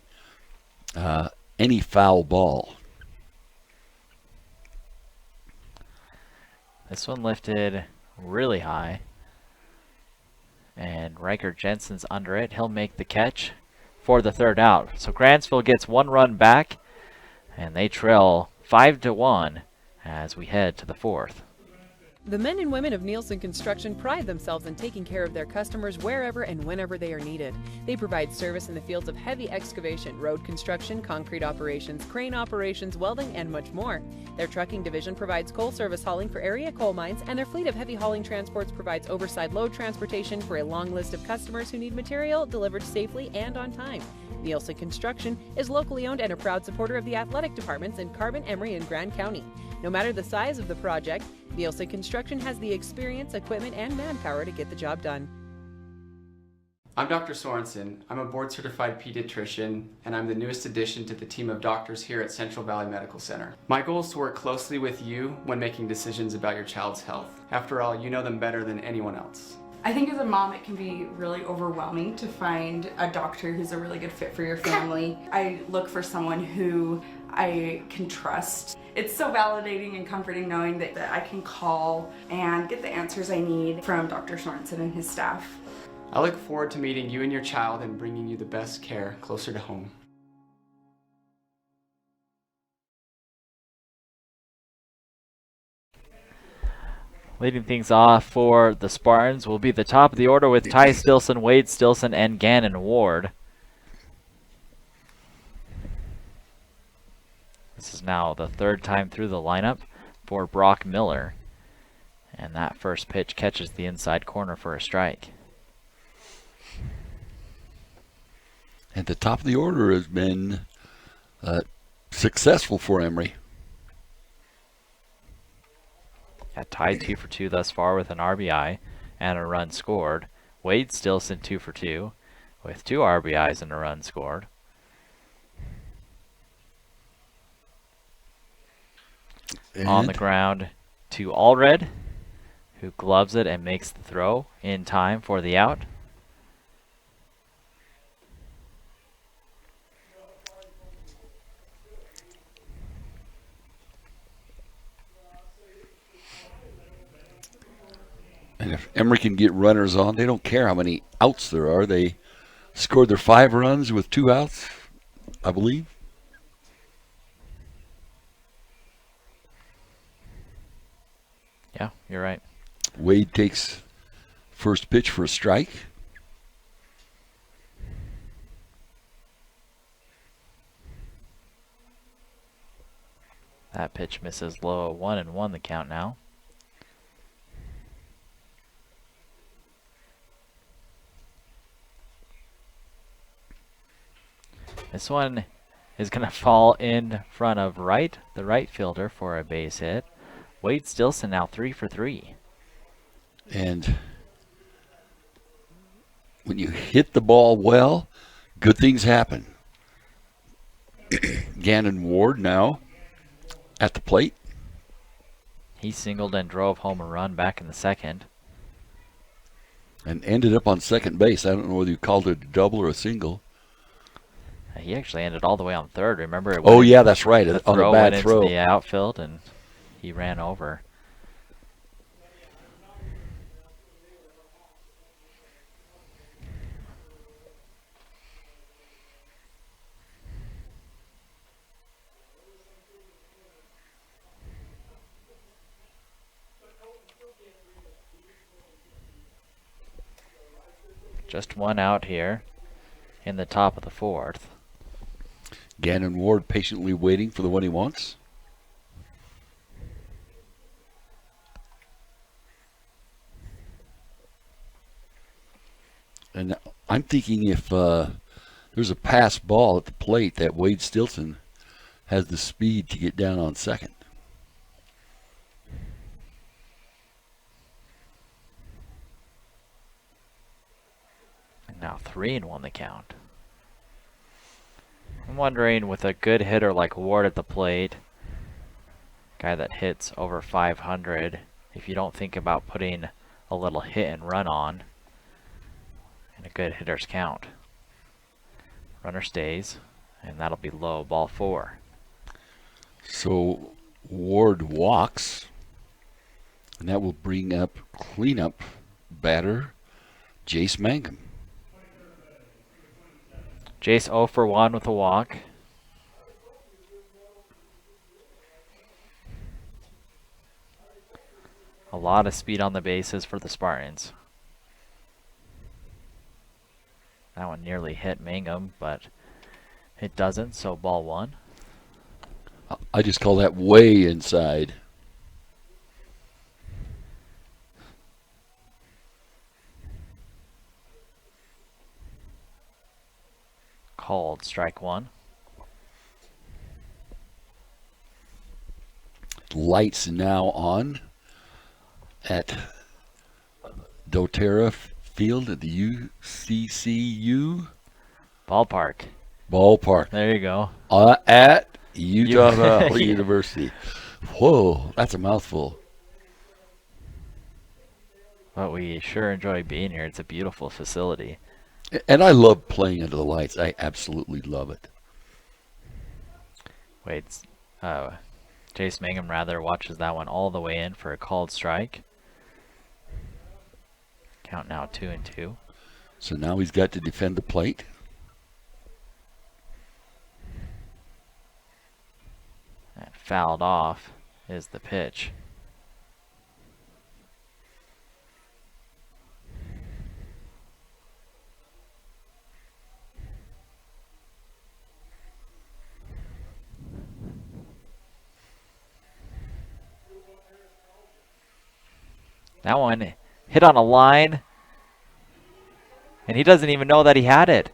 any foul ball. This one lifted really high. And Riker Jensen's under it. He'll make the catch for the third out. So Grantsville gets 1 run back, and they trail 5-1 as we head to the 4th. The men and women of Nielsen Construction pride themselves in taking care of their customers wherever and whenever they are needed. They provide service in the fields of heavy excavation, road construction, concrete operations, crane operations, welding, and much more. Their trucking division provides coal service hauling for area coal mines, and their fleet of heavy hauling transports provides oversized load transportation for a long list of customers who need material delivered safely and on time. Nielsen Construction is locally owned and a proud supporter of the athletic departments in Carbon, Emery, and Grand County. No matter the size of the project, Nielsen Construction has the experience, equipment, and manpower to get the job done. I'm Dr. Sorensen. I'm a board-certified pediatrician, and I'm the newest addition to the team of doctors here at Central Valley Medical Center. My goal is to work closely with you when making decisions about your child's health. After all, you know them better than anyone else. I think as a mom it can be really overwhelming to find a doctor who's a really good fit for your family. I look for someone who I can trust. It's so validating and comforting knowing that I can call and get the answers I need from Dr. Sorensen and his staff. I look forward to meeting you and your child and bringing you the best care closer to home. Leading things off for the Spartans will be the top of the order with Ty Stilson, Wade Stilson, and Gannon Ward. This is now the third time through the lineup for Brock Miller. And that first pitch catches the inside corner for a strike. And the top of the order has been successful for Emery. Tied 2 for 2 thus far with an RBI and a run scored. Wade Stilson 2 for 2 with 2 RBIs and a run scored. On the ground to Allred, who gloves it and makes the throw in time for the out. And if Emery can get runners on, they don't care how many outs there are. They scored their 5 runs with 2 outs, I believe. Yeah, you're right. Wade takes first pitch for a strike. That pitch misses low, 1-1 the count now. This one is going to fall in front of the right fielder for a base hit. Wade Stilson now 3 for 3. And when you hit the ball well, good things happen. Gannon Ward now at the plate. He singled and drove home a run back in the second. And ended up on second base. I don't know whether you called it a double or a single. He actually ended all the way on third. Remember? Oh, yeah, that's right. The on throw a bad went throw. into the outfield, and he ran over. Just one out here in the top of the fourth. Gannon Ward patiently waiting for the one he wants. And I'm thinking if there's a pass ball at the plate, that Wade Stilson has the speed to get down on second. And now 3-1 the count. I'm wondering, with a good hitter like Ward at the plate, guy that hits over 500, if you don't think about putting a little hit and run on in a good hitter's count. Runner stays, and that'll be low, ball 4. So Ward walks, and that will bring up cleanup batter Jace Mangum. Jace 0 for 1 with a walk. A lot of speed on the bases for the Spartans. That one nearly hit Mangum, but it doesn't, so ball 1. I just call that way inside. Called strike 1. Lights now on at doTERRA Field at the UCCU Ballpark. There you go. At Utah Valley University. Whoa, that's a mouthful. But we sure enjoy being here. It's a beautiful facility. And I love playing under the lights. I absolutely love it. Jace Mangum rather watches that one all the way in for a called strike. Count now 2-2. So now he's got to defend the plate. And fouled off is the pitch. That one hit on a line, and he doesn't even know that he had it.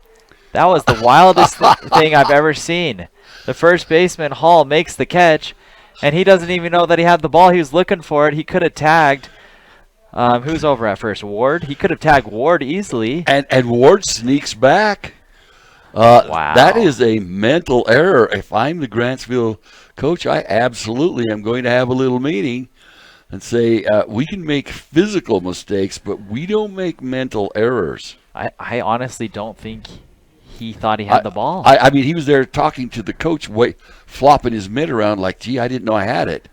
That was the wildest thing I've ever seen. The first baseman, Hall, makes the catch, and he doesn't even know that he had the ball. He was looking for it. He could have tagged. Who's over at first? Ward? He could have tagged Ward easily. And Ward sneaks back. Wow. That is a mental error. If I'm the Grantsville coach, I absolutely am going to have a little meeting and say, we can make physical mistakes, but we don't make mental errors. I honestly don't think he thought he had the ball. I mean, he was there talking to the coach, flopping his mitt around like, gee, I didn't know I had it.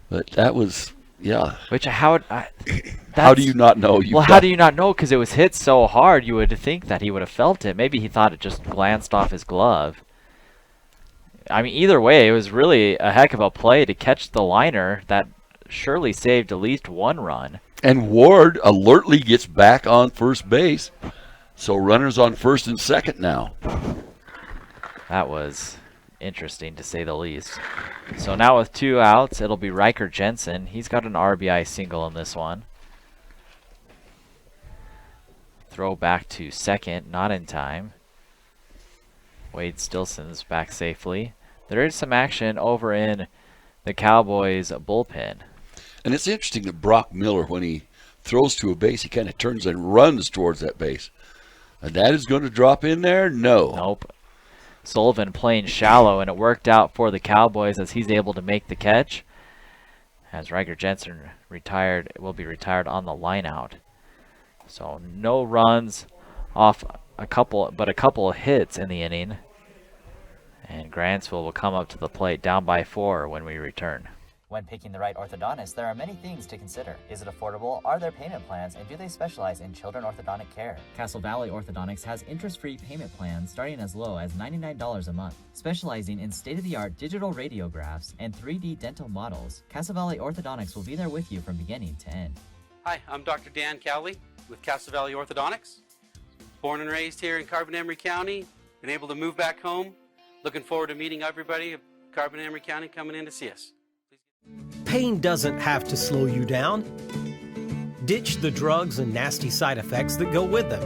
But that was, yeah. Which, how do you not know? How do you not know? Because it was hit so hard, you would think that he would have felt it. Maybe he thought it just glanced off his glove. I mean, either way, it was really a heck of a play to catch the liner that surely saved at least one run. And Ward alertly gets back on first base. So runners on first and second now. That was interesting, to say the least. So now with 2 outs, it'll be Riker Jensen. He's got an RBI single in this one. Throw back to second, not in time. Wade Stilson's back safely. There is some action over in the Cowboys bullpen. And it's interesting that Brock Miller, when he throws to a base, he kind of turns and runs towards that base. And that is going to drop in there? No. Nope. Sullivan playing shallow, and it worked out for the Cowboys as he's able to make the catch. As Riker Jensen will be retired on the line out. So no runs off a couple of hits in the inning. And Grantsville will come up to the plate down by 4 when we return. When picking the right orthodontist, there are many things to consider. Is it affordable? Are there payment plans? And do they specialize in children orthodontic care? Castle Valley Orthodontics has interest-free payment plans starting as low as $99 a month. Specializing in state-of-the-art digital radiographs and 3D dental models, Castle Valley Orthodontics will be there with you from beginning to end. Hi, I'm Dr. Dan Cowley with Castle Valley Orthodontics. Born and raised here in Carbon-Emery County, been able to move back home. Looking forward to meeting everybody of Carbon-Emery County coming in to see us. Pain doesn't have to slow you down. Ditch the drugs and nasty side effects that go with them.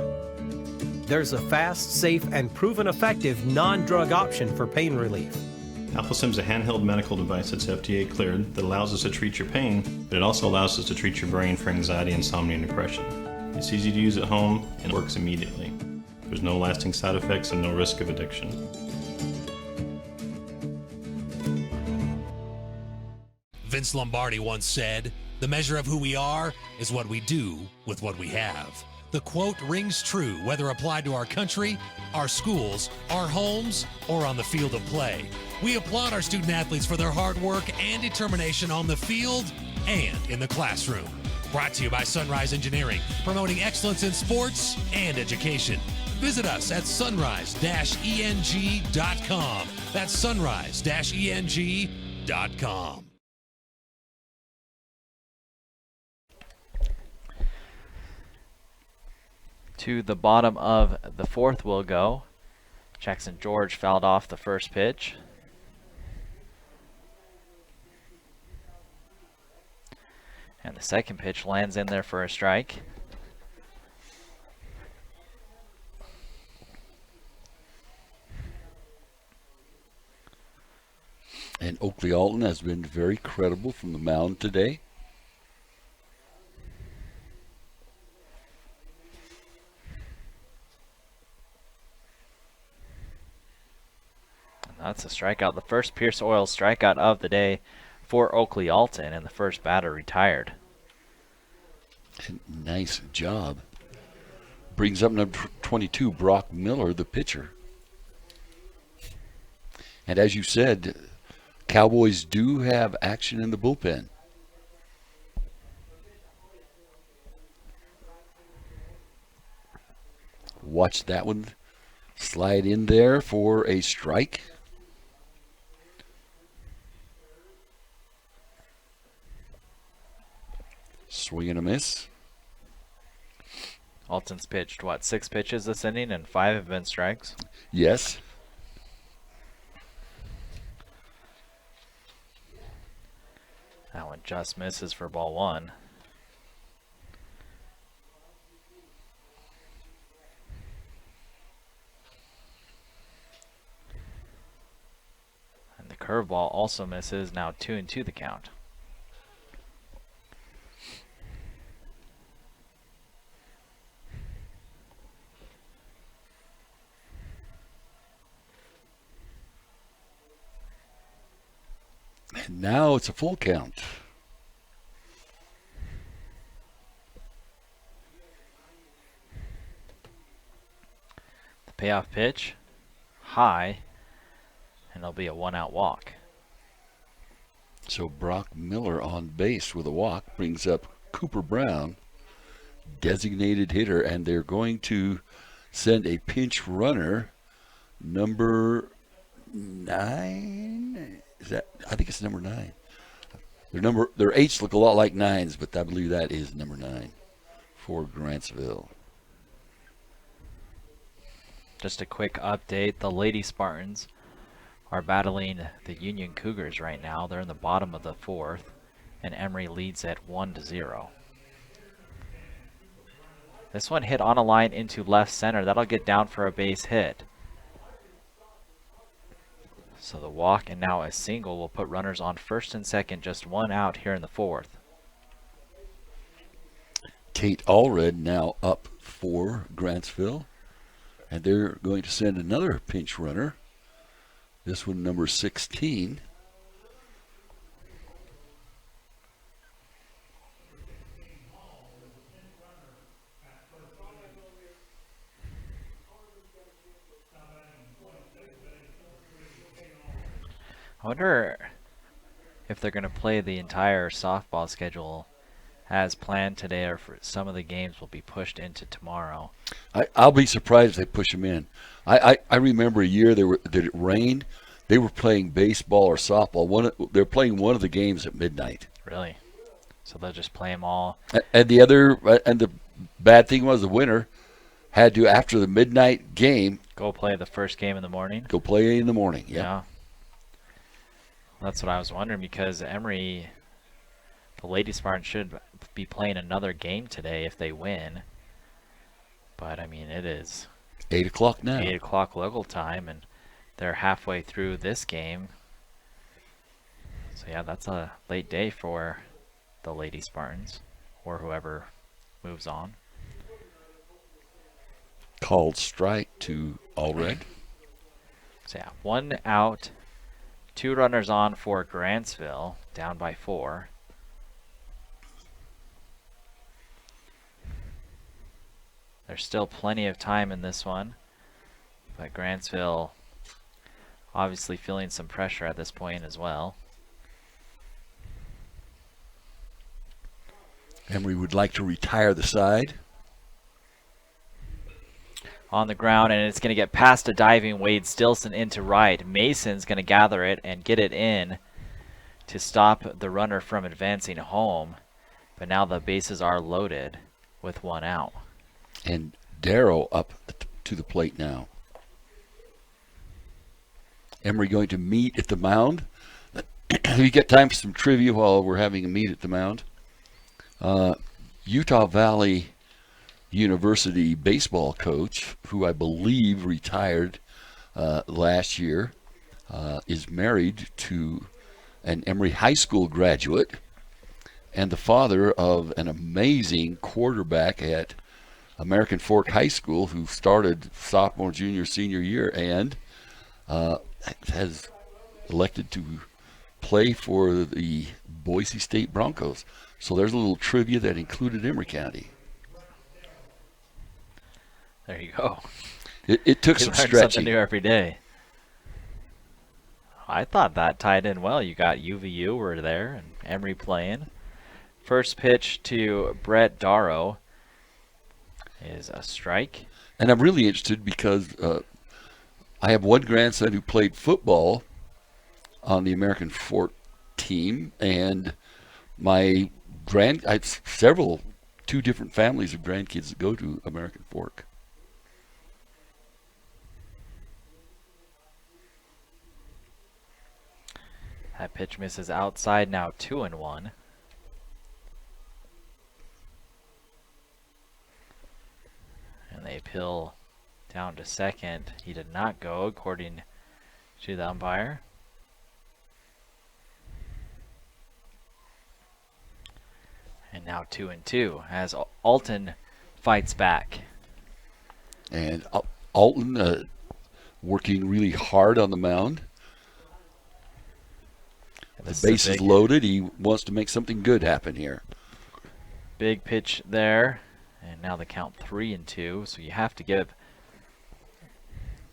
There's a fast, safe, and proven effective non-drug option for pain relief. AlphaSim is a handheld medical device that's FDA cleared that allows us to treat your pain, but it also allows us to treat your brain for anxiety, insomnia, and depression. It's easy to use at home and works immediately. There's no lasting side effects and no risk of addiction. Vince Lombardi once said, "The measure of who we are is what we do with what we have." The quote rings true whether applied to our country, our schools, our homes, or on the field of play. We applaud our student athletes for their hard work and determination on the field and in the classroom. Brought to you by Sunrise Engineering, promoting excellence in sports and education. Visit us at sunrise-eng.com. That's sunrise-eng.com. To the bottom of the 4th we'll go. Jackson George fouled off the first pitch. And the second pitch lands in there for a strike. And Oakley Alton has been very credible from the mound today. That's a strikeout. The first Pierce Oil strikeout of the day for Oakley Alton, and the first batter retired. Nice job. Brings up number 22, Brock Miller, the pitcher. And as you said, Cowboys do have action in the bullpen. Watch that one slide in there for a strike. Swing and a miss. Alton's pitched, 6 pitches this inning, and 5 have been strikes? Yes. That one just misses for ball 1. curveball also misses. Now 2-2 the count. And now it's a full count. The payoff pitch, high, and it'll be a 1-out walk. So Brock Miller on base with a walk brings up Cooper Brown, designated hitter, and they're going to send a pinch runner, number 9. Is that? I think it's number 9. Their 8s look a lot like 9s, but I believe that is number 9 for Grantsville. Just a quick update: the Lady Spartans are battling the Union Cougars right now. They're in the bottom of the 4th, and Emery leads at 1-0. This one hit on a line into left center. That'll get down for a base hit. So the walk and now a single will put runners on first and second, just 1 out here in the 4th. Kate Allred now up for Grantsville, and they're going to send another pinch runner. This one, number 16. I wonder if they're going to play the entire softball schedule as planned today, or if some of the games will be pushed into tomorrow. I'll be surprised if they push them in. I remember a year that it rained. They were playing baseball or softball. They're playing one of the games at midnight. Really? So they'll just play them all. And the bad thing was the winner had to, after the midnight game, go play the first game in the morning. Go play in the morning. Yep. Yeah. That's what I was wondering, because Emery, the Lady Spartans, should be playing another game today if they win. But I mean, it is 8 o'clock now. 8 o'clock local time, and they're halfway through this game. So yeah, that's a late day for the Lady Spartans, or whoever moves on. Called strike to Allred. So yeah, 1 out, 2 runners on for Grantsville, down by 4. There's still plenty of time in this one, but Grantsville obviously feeling some pressure at this point as well. Emery would like to retire the side. On the ground, and it's going to get past a diving Wade Stilson into right. Mason's going to gather it and get it in to stop the runner from advancing home. But now the bases are loaded with 1 out. And Darrow up to the plate now. Emery going to meet at the mound. We get time for some trivia while we're having a meet at the mound. Utah Valley University baseball coach, who I believe retired last year, is married to an Emery High School graduate and the father of an amazing quarterback at American Fork High School who started sophomore, junior, senior year and has elected to play for the Boise State Broncos. So there's a little trivia that included Emery County. There you go. It took You some learn stretching. something new every day. I thought that tied in well. You got UVU were there and Emery playing. First pitch to Brett Darrow is a strike. And I'm really interested because I have one grandson who played football on the American Fork team, and I have two different families of grandkids that go to American Fork. That pitch misses outside, now 2-1. And they appeal down to second. He did not go, according to the umpire. Now 2-2 as Alton fights back. And Alton working really hard on the mound. The base is loaded. He wants to make something good happen here. Big pitch there. And now the count 3-2. So you have to give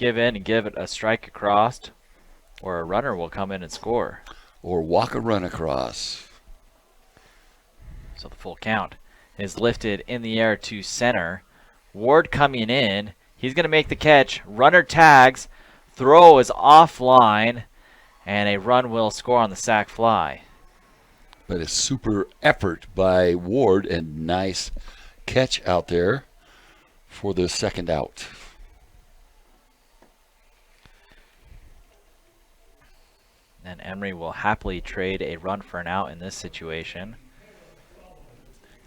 in and give it a strike across, or a runner will come in and score. Or walk a run across. So the full count is lifted in the air to center. Ward coming in. He's going to make the catch. Runner tags. Throw is offline. And a run will score on the sac fly. But a super effort by Ward and nice catch out there for the second out. And Emery will happily trade a run for an out in this situation.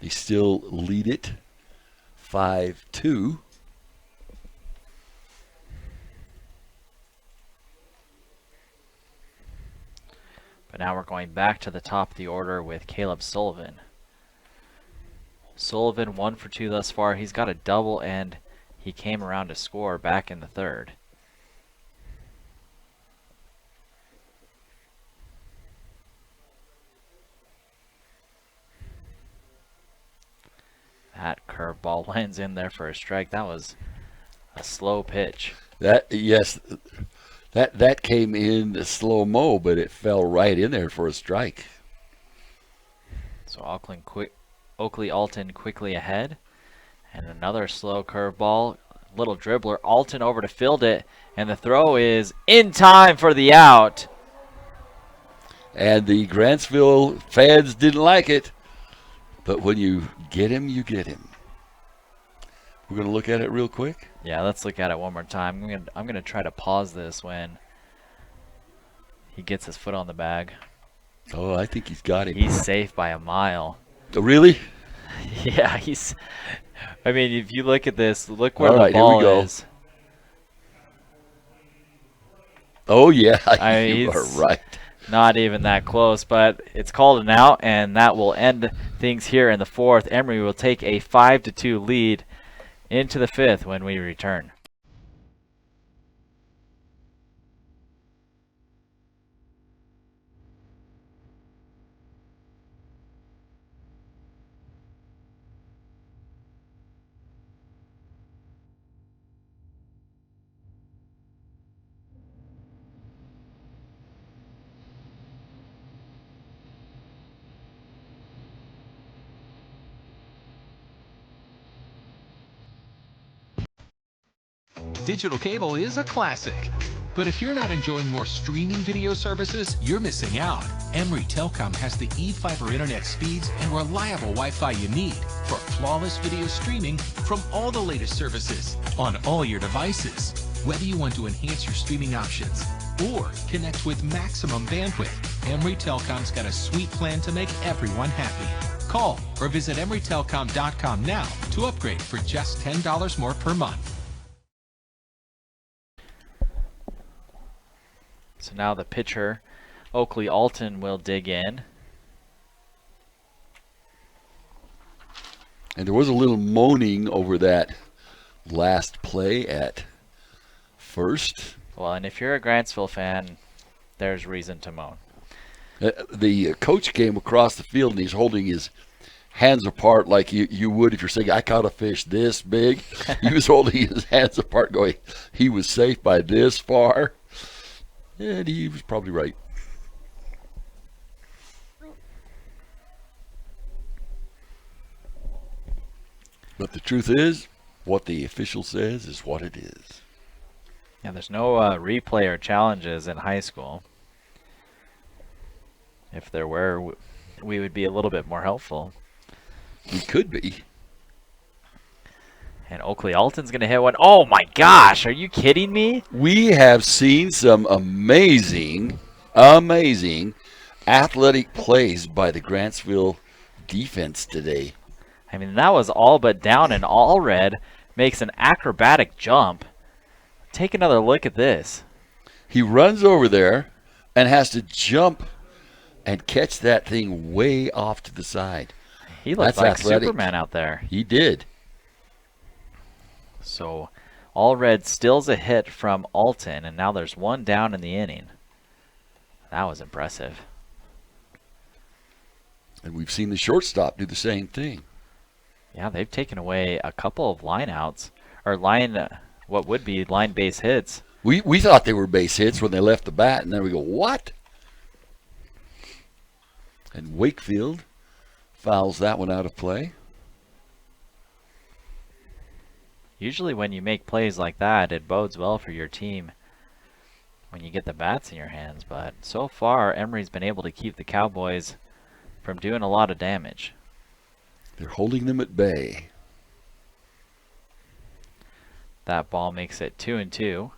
They still lead it 5-2. But now we're going back to the top of the order with Caleb Sullivan. Sullivan 1 for 2 thus far. He's got a double and he came around to score back in the third. That curveball lands in there for a strike. That was a slow pitch. That came in slow-mo, but it fell right in there for a strike. So Oakley Alton quickly ahead. And another slow curveball. Little dribbler. Alton over to field it. And the throw is in time for the out. And the Grantsville fans didn't like it. But when you get him, you get him. We're going to look at it real quick. Yeah, let's look at it one more time. I'm gonna try to pause this when he gets his foot on the bag. Oh, I think he's got him. He's safe by a mile. Oh, really? Yeah, I mean, if you look at this, look where All right, the ball here we go. is. Oh, yeah, you you are right. Not even that close, but it's called an out, and that will end things here in the fourth. Emery will take a 5-2 lead into the fifth when we return. Digital cable is a classic. But if you're not enjoying more streaming video services, you're missing out. Emery Telcom has the e-fiber internet speeds and reliable Wi-Fi you need for flawless video streaming from all the latest services on all your devices. Whether you want to enhance your streaming options or connect with maximum bandwidth, Emery Telcom's got a sweet plan to make everyone happy. Call or visit emerytelcom.com now to upgrade for just $10 more per month. So now the pitcher, Oakley Alton, will dig in. And there was a little moaning over that last play at first. Well, and if you're a Grantsville fan, there's reason to moan. The coach came across the field and he's holding his hands apart like you would if you're saying, I caught a fish this big. He was holding his hands apart going, he was safe by this far. And he was probably right. But the truth is, what the official says is what it is. Yeah, there's no replay or challenges in high school. If there were, we would be a little bit more helpful. We could be. And Oakley Alton's going to hit one. Oh, my gosh. Are you kidding me? We have seen some amazing athletic plays by the Grantsville defense today. I mean, that was all but down, and Allred makes an acrobatic jump. Take another look at this. He runs over there and has to jump and catch that thing way off to the side. He looked That's like athletic. Superman out there. He did. So Allred steals a hit from Alton, and now there's one down in the inning. That was impressive. And we've seen the shortstop do the same thing. Yeah, they've taken away a couple of line outs, or what would be line base hits. We thought they were base hits when they left the bat, and then we go, what? And Wakefield fouls that one out of play. Usually when you make plays like that, it bodes well for your team when you get the bats in your hands, but so far Emery's been able to keep the Cowboys from doing a lot of damage. They're holding them at bay. That ball makes it 2-2.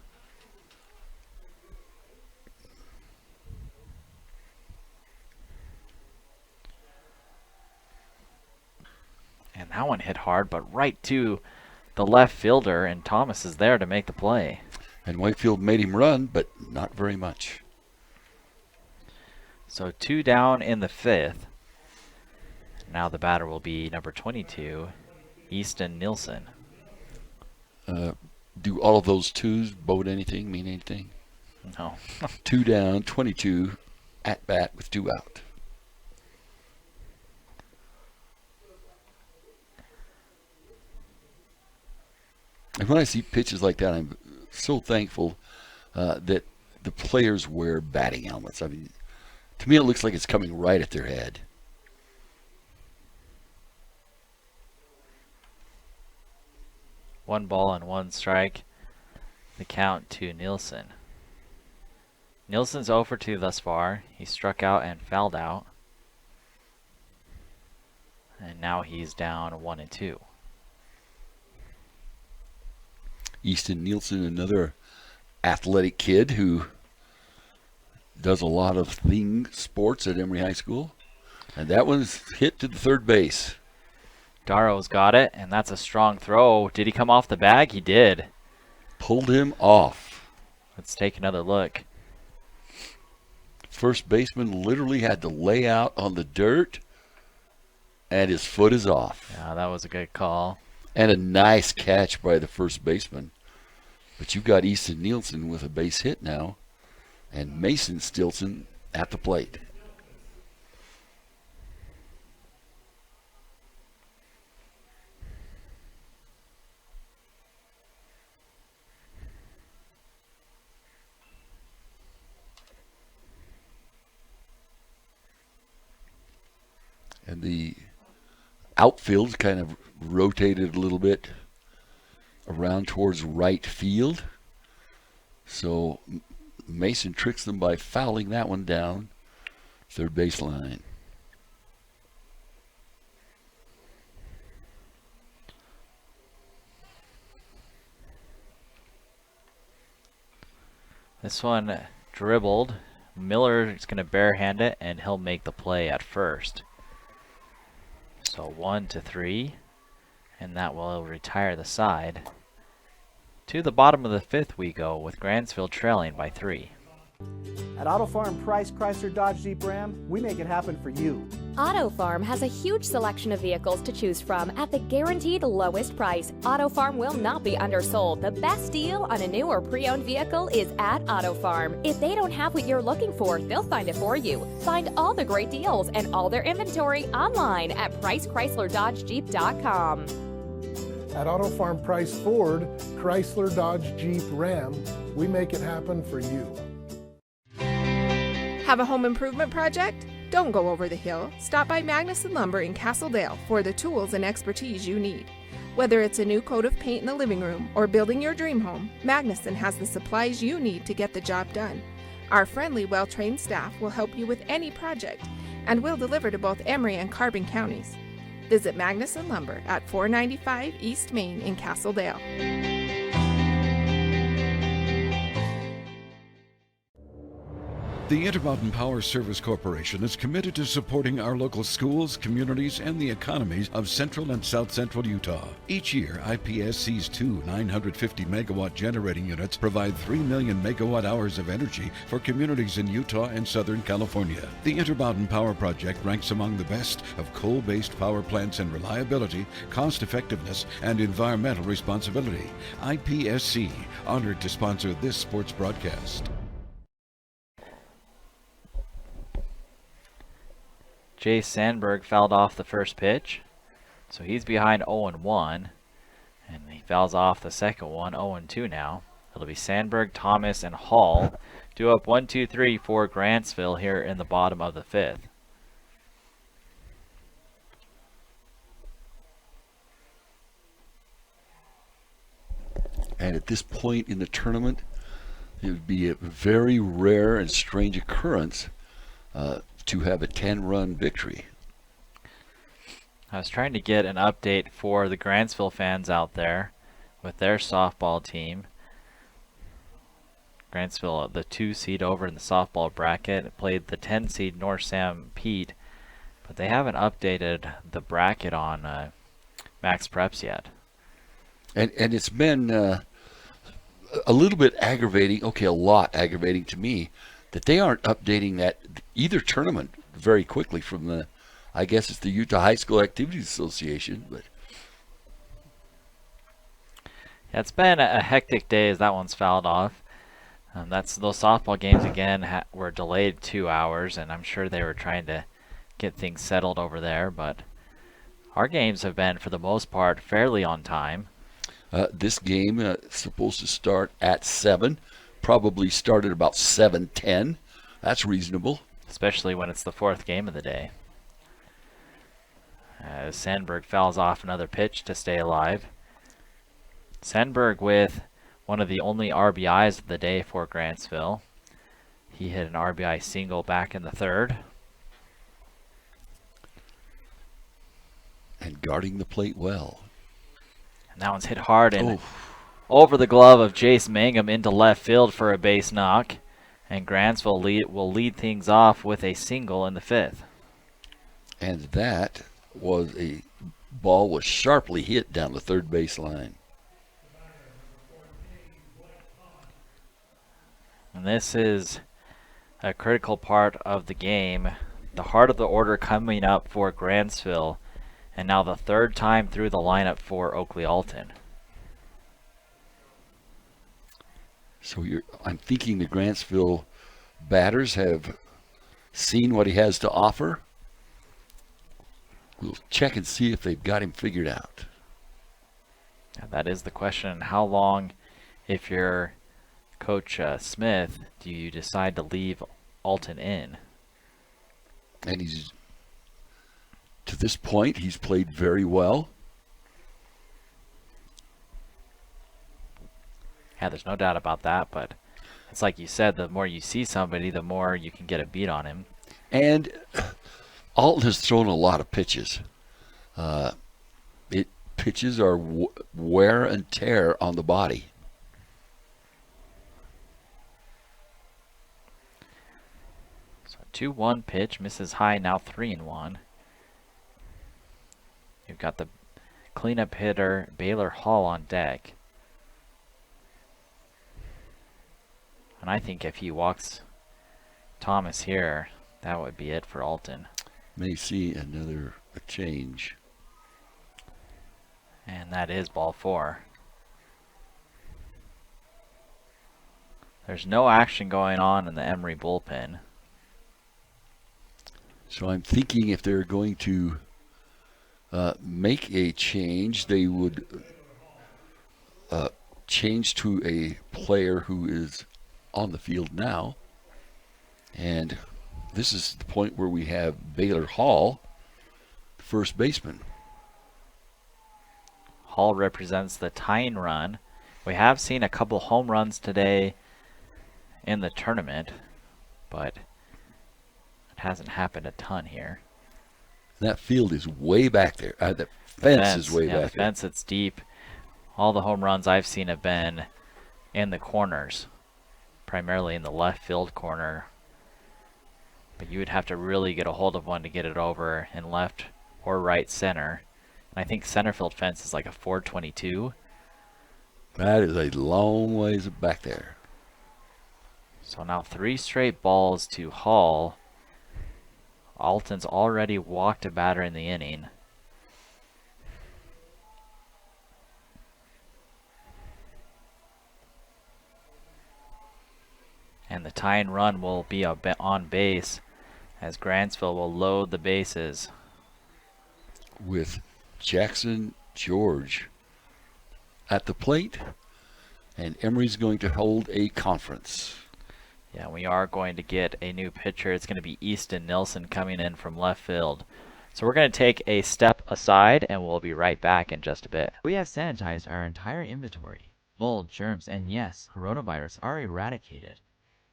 And that one hit hard, but right to the left fielder, and Thomas is there to make the play. And Wakefield made him run, but not very much. So 2 down in the 5th. Now the batter will be number 22, Easton Nielsen. Do all of those twos bode anything, mean anything? No. 2 down, 22 at bat with 2 out. And when I see pitches like that, I'm so thankful that the players wear batting helmets. I mean, to me, it looks like it's coming right at their head. One ball and 1 strike. The count to Nielsen. Nielsen's 0 for 2 thus far. He struck out and fouled out. And now he's down 1-2. Easton Nielsen, another athletic kid who does a lot of sports at Emery High School. And that one's hit to the third base. Darrow's got it, and that's a strong throw. Did he come off the bag? He did. Pulled him off. Let's take another look. First baseman literally had to lay out on the dirt, and his foot is off. Yeah, that was a good call. And a nice catch by the first baseman. But you've got Easton Nielsen with a base hit now, and Mason Stilson at the plate. And the outfield kind of rotated a little bit around towards right field. So Mason tricks them by fouling that one down third base line. This one dribbled. Miller is going to barehand it, and he'll make the play at first. So 1-3, and that will retire the side. To the bottom of the 5th we go, with Grantsville trailing by 3. At Auto Farm Price Chrysler Dodge Jeep Ram, we make it happen for you. Auto Farm has a huge selection of vehicles to choose from at the guaranteed lowest price. Auto Farm will not be undersold. The best deal on a new or pre-owned vehicle is at Auto Farm. If they don't have what you're looking for, they'll find it for you. Find all the great deals and all their inventory online at PriceChryslerDodgeJeep.com. At Auto Farm Price Ford, Chrysler, Dodge, Jeep, Ram, we make it happen for you. Have a home improvement project? Don't go over the hill. Stop by Magnuson Lumber in Castledale for the tools and expertise you need. Whether it's a new coat of paint in the living room or building your dream home, Magnuson has the supplies you need to get the job done. Our friendly, well-trained staff will help you with any project, and we'll deliver to both Emery and Carbon counties. Visit Magnuson Lumber at 495 East Main in Castledale. The Intermountain Power Service Corporation is committed to supporting our local schools, communities, and the economies of central and south central Utah. Each year, IPSC's two 950-megawatt generating units provide 3 million megawatt hours of energy for communities in Utah and Southern California. The Intermountain Power Project ranks among the best of coal-based power plants in reliability, cost-effectiveness, and environmental responsibility. IPSC, honored to sponsor this sports broadcast. Jay Sandberg fouled off the first pitch, so he's behind 0-1, and he fouls off the second one, 0-2 now. It'll be Sandberg, Thomas, and Hall due up 1-2-3 for Grantsville here in the bottom of the fifth. And at this point in the tournament, it would be a very rare and strange occurrence to have a 10-run victory. I was trying to get an update for the Grantsville fans out there with their softball team. Grantsville, the 2 seed over in the softball bracket, played the 10 seed North Sam Pete, but they haven't updated the bracket on Max Preps yet. And it's been a little bit aggravating, okay, a lot aggravating to me, that they aren't updating that either tournament very quickly from the, I guess it's the Utah High School Activities Association. But yeah, it's been a hectic day as that one's fouled off. Those softball games again were delayed 2 hours, and I'm sure they were trying to get things settled over there. But our games have been, for the most part, fairly on time. This game is supposed to start at 7. Probably started about 7:10. That's reasonable. Especially when it's the 4th game of the day. Sandberg fouls off another pitch to stay alive. Sandberg with one of the only RBIs of the day for Grantsville. He hit an RBI single back in the 3rd. And guarding the plate well. And that one's hit hard and over the glove of Jace Mangum into left field for a base knock. And Grantsville will lead things off with a single in the 5th. And that was a ball was sharply hit down the third base line. And this is a critical part of the game. The heart of the order coming up for Grantsville. And now the 3rd time through the lineup for Oakley Alton. So I'm thinking the Grantsville batters have seen what he has to offer. We'll check and see if they've got him figured out. And that is the question. How long, if you're Coach Smith, do you decide to leave Alton in? And to this point, he's played very well. Yeah, there's no doubt about that, but it's like you said, the more you see somebody, the more you can get a beat on him. And Alton has thrown a lot of pitches. Pitches are wear and tear on the body. So 2-1 pitch, misses high, now 3-1. You've got the cleanup hitter, Baylor Hall, on deck. And I think if he walks Thomas here, that would be it for Alton. May see another change. And that is ball 4. There's no action going on in the Emery bullpen. So I'm thinking if they're going to make a change, they would change to a player who is on the field now. And this is the point where we have Baylor Hall, first baseman. Hall represents the tying run. We have seen a couple home runs today in the tournament, but it hasn't happened a ton here. That field is way back there. The fence is way back there. The fence, it's deep. All the home runs I've seen have been in the corners, primarily in the left field corner but you would have to really get a hold of one to get it over in left or right center. And I think center field fence is like a 422. That is a long ways back there. So now 3 straight balls to Hall. Alton's already walked a batter in the inning. And the tying run will be on base as Grantsville will load the bases. With Jackson George at the plate, and Emery's going to hold a conference. Yeah, we are going to get a new pitcher. It's going to be Easton Nilsson coming in from left field. So we're going to take a step aside, and we'll be right back in just a bit. We have sanitized our entire inventory. Mold, germs, and yes, coronavirus are eradicated.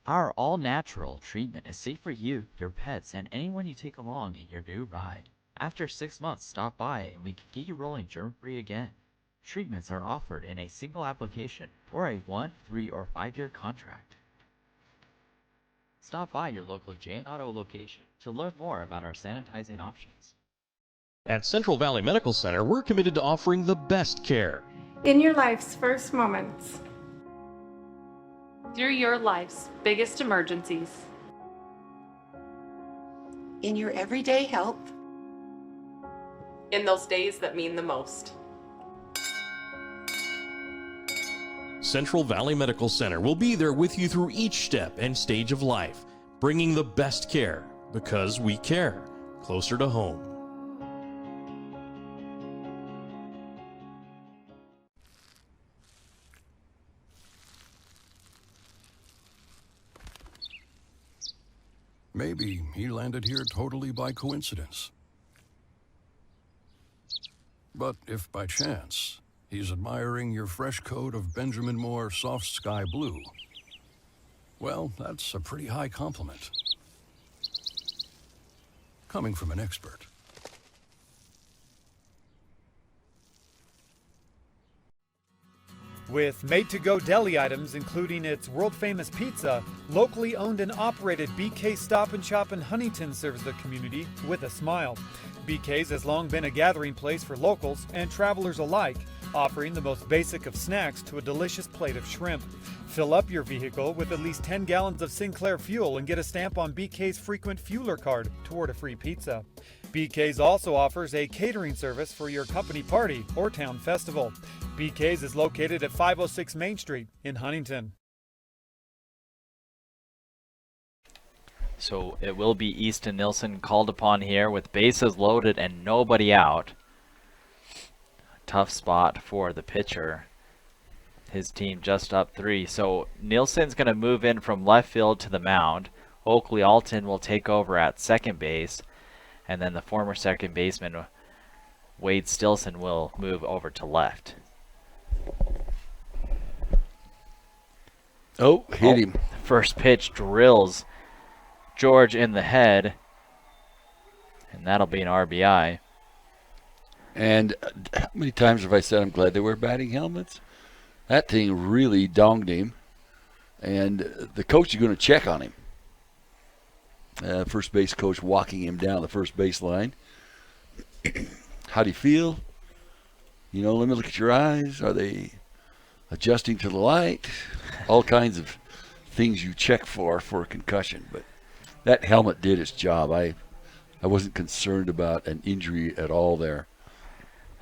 Our all-natural treatment is safe for you, your pets, and anyone you take along in your new ride. After 6 months, stop by and we can get you rolling germ-free again. Treatments are offered in a single application or a 1, 3, or 5-year contract. Stop by your local Jane Auto location to learn more about our sanitizing options. At Central Valley Medical Center, we're committed to offering the best care. In your life's first moments. Through your life's biggest emergencies. In your everyday health. In those days that mean the most. Central Valley Medical Center will be there with you through each step and stage of life, bringing the best care because we care, closer to home. Maybe he landed here totally by coincidence. But if by chance he's admiring your fresh coat of Benjamin Moore soft sky blue, well, that's a pretty high compliment. Coming from an expert. With made-to-go deli items including its world-famous pizza, locally owned and operated BK Stop and Shop in Huntington serves the community with a smile. BK's has long been a gathering place for locals and travelers alike, offering the most basic of snacks to a delicious plate of shrimp. Fill up your vehicle with at least 10 gallons of Sinclair fuel and get a stamp on BK's frequent fueler card toward a free pizza. BK's also offers a catering service for your company party or town festival. BK's is located at 506 Main Street in Huntington. So it will be Easton Nilsson called upon here with bases loaded and nobody out. Tough spot for the pitcher. His team just up 3. So Nilsson's going to move in from left field to the mound. Oakley Alton will take over at second base. And then the former second baseman, Wade Stilson, will move over to left. Oh, hit him. First pitch drills George in the head. And that'll be an RBI. And how many times have I said I'm glad they wear batting helmets? That thing really donged him. And the coach is going to check on him. First base coach walking him down the first base line. How do you feel? You know, let me look at your eyes. Are they adjusting to the light? All kinds of things you check for a concussion. But that helmet did its job. I wasn't concerned about an injury at all there.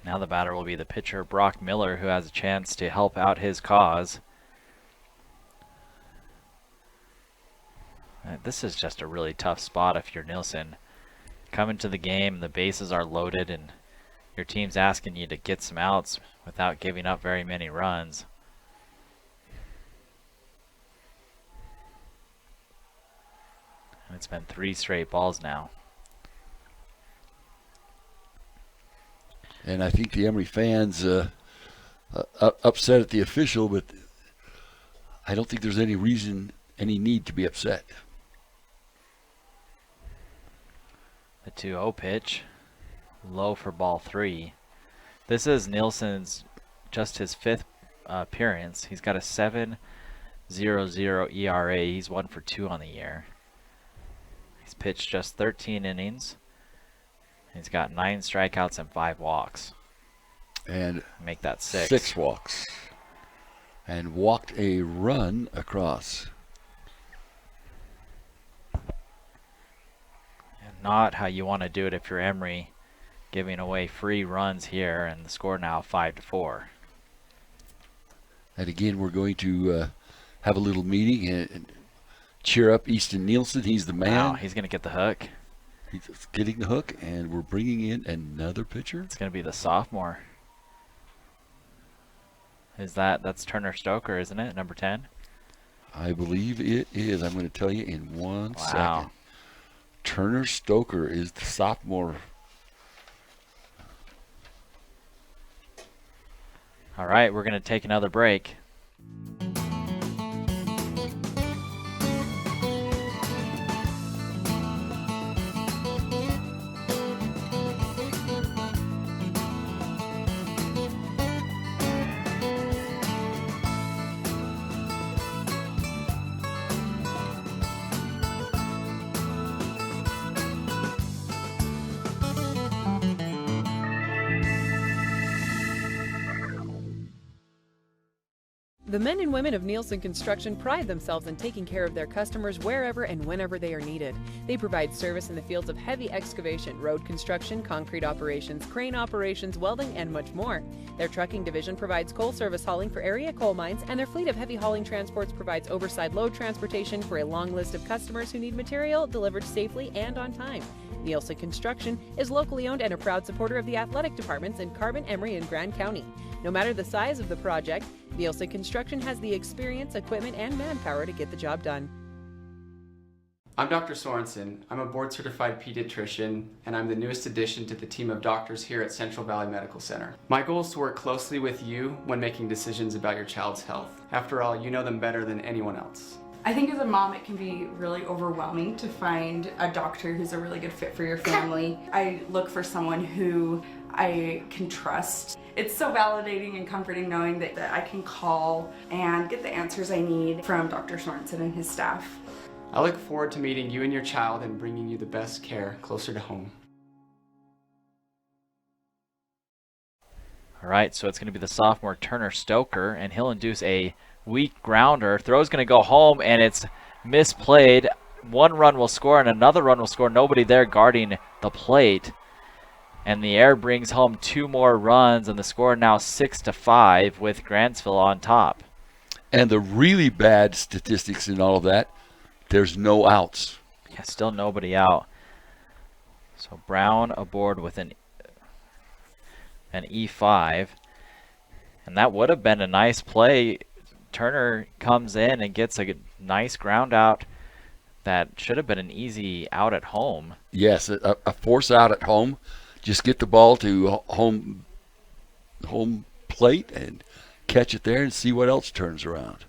Now the batter will be the pitcher, Brock Miller, who has a chance to help out his cause. This is just a really tough spot if you're Nilsson. Coming to the game, the bases are loaded, and your team's asking you to get some outs without giving up very many runs. And it's been 3 straight balls now. And I think the Emery fans upset at the official, but I don't think there's any reason, any need to be upset. The 2-0 pitch, low for ball 3. This is Nilsson's just his 5th appearance. He's got a 7.00 ERA. He's 1 for 2 on the year. He's He's pitched just 13 innings. He's got 9 strikeouts and 5 walks. And make that 6. 6 walks. And walked a run across. And not how you want to do it if you're Emery, giving away free runs here, and the score now 5-4. And again, we're going to have a little meeting and cheer up Easton Nielsen. He's the man. Wow, he's going to get the hook. He's getting the hook, and we're bringing in another pitcher. It's going to be the sophomore. That's Turner Stoker, isn't it? Number 10? I believe it is. I'm going to tell you in 1 second. Turner Stoker is the sophomore. All right, we're going to take another break. The men and women of Nielsen Construction pride themselves in taking care of their customers wherever and whenever they are needed. They provide service in the fields of heavy excavation, road construction, concrete operations, crane operations, welding, and much more. Their trucking division provides coal service hauling for area coal mines, and their fleet of heavy hauling transports provides overside load transportation for a long list of customers who need material delivered safely and on time. Nielsen Construction is locally owned and a proud supporter of the athletic departments in Carbon, Emery, and Grand County. No matter the size of the project, Nielsen Construction has the experience, equipment, and manpower to get the job done. I'm Dr. Sorensen. I'm a board-certified pediatrician, and I'm the newest addition to the team of doctors here at Central Valley Medical Center. My goal is to work closely with you when making decisions about your child's health. After all, you know them better than anyone else. I think as a mom it can be really overwhelming to find a doctor who's a really good fit for your family. I look for someone who I can trust. It's so validating and comforting knowing that I can call and get the answers I need from Dr. Sorensen and his staff. I look forward to meeting you and your child and bringing you the best care closer to home. All right, so it's going to be the sophomore Turner Stoker, and he'll induce a weak grounder. Throw's going to go home, and it's misplayed. 1 run will score, and another run will score. Nobody there guarding the plate. And the air brings home 2 more runs, and the score now 6-5 with Grantsville on top. And the really bad statistics in all of that, there's no outs. Yeah, still nobody out. So Brown aboard with an E5. And that would have been a nice play. Turner comes in and gets a nice ground out that should have been an easy out at home. Yes, a force out at home. Just get the ball to home plate and catch it there and see what else turns around.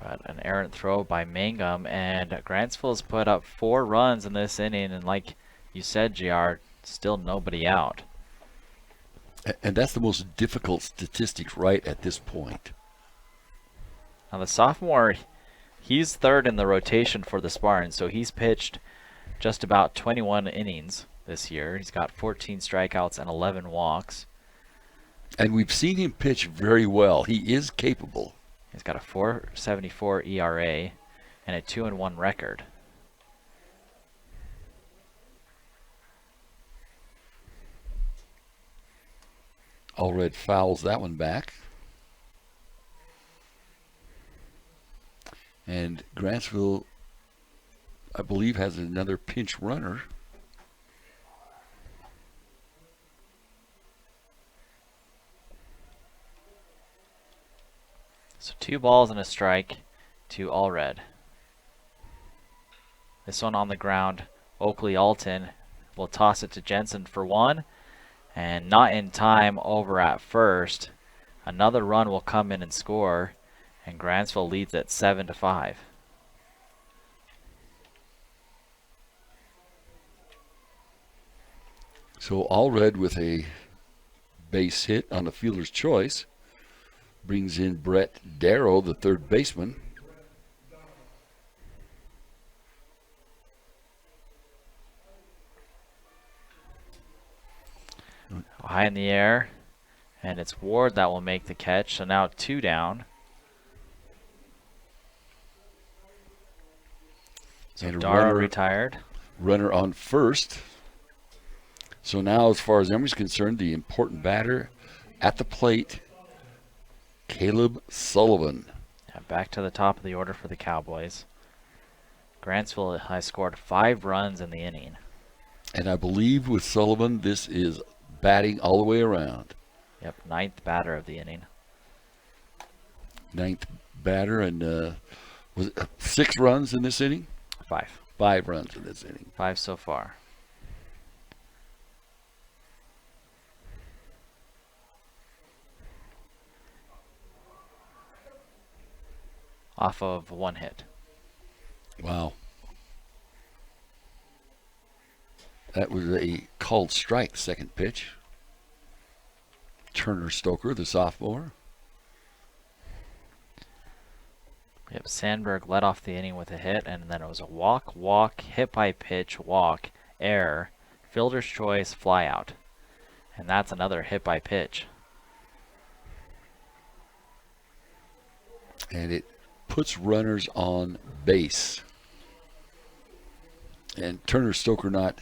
But an errant throw by Mangum, and Grantsville's put up 4 runs in this inning, and like you said, GR, still nobody out. And that's the most difficult statistic right at this point. Now the sophomore, he's 3rd in the rotation for the Spartans, so he's pitched just about 21 innings this year. He's got 14 strikeouts and 11 walks. And we've seen him pitch very well. He is capable. He's got a 4.74 ERA and a 2-1 record. Allred fouls that one back. And Grantsville, I believe, has another pinch runner. So 2 balls and a strike to Allred. This one on the ground. Oakley Alton will toss it to Jensen for 1. And not in time over at first. Another run will come in and score. And Grantsville leads at 7-5. So Allred with a base hit on the fielder's choice. Brings in Brett Darrow, the third baseman. High in the air, and it's Ward that will make the catch. So now 2 down. So And a Darrow retired. Runner on first. So now, as far as Emery's concerned, the important batter at the plate, Caleb Sullivan. Yeah, back to the top of the order for the Cowboys. Grantsville has scored 5 runs in the inning. And I believe with Sullivan, this is batting all the way around. Yep, 9th batter of the inning. 9th batter, and was it 6 runs in this inning? 5. 5 runs in this inning. 5 so far. Off of 1 hit. Wow. That was a called strike, second pitch. Turner Stoker, the sophomore. Yep, Sandberg led off the inning with a hit, and then it was a walk, hit by pitch, walk, error, fielder's choice, fly out. And that's another hit by pitch. And it puts runners on base. And Turner Stoker not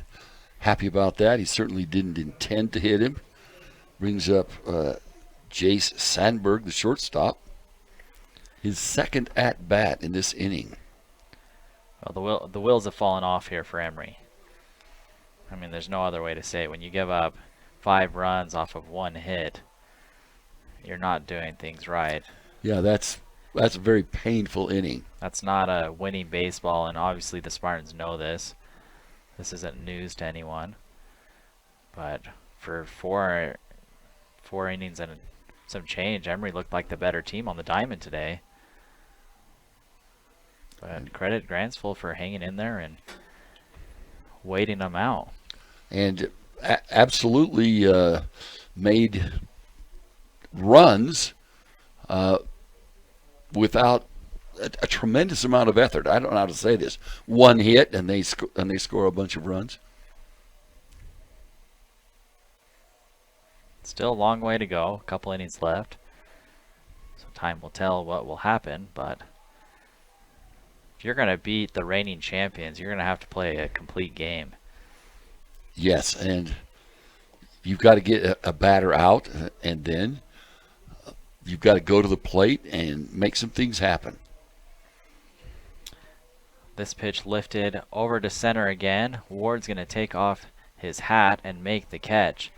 happy about that. He certainly didn't intend to hit him. Brings up Jace Sandberg, the shortstop. His second at-bat in this inning. Well, the wheels have fallen off here for Emery. I mean, there's no other way to say it. When you give up 5 runs off of 1 hit, you're not doing things right. Yeah, that's a very painful inning. That's not a winning baseball, and obviously the Spartans know this. This isn't news to anyone. But for four innings and some change, Emery looked like the better team on the diamond today. But credit Grantsville for hanging in there and waiting them out. And absolutely made runs without a tremendous amount of effort. I don't know how to say this. 1 hit and they score a bunch of runs. Still a long way to go. A couple innings left. So time will tell what will happen, but if you're going to beat the reigning champions, you're going to have to play a complete game. Yes, and you've got to get a batter out, and then you've got to go to the plate and make some things happen. This pitch lifted over to center again. Ward's going to take off his hat and make the catch.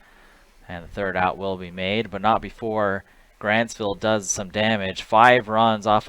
And the third out will be made, but not before Grantsville does some damage. 5 runs off of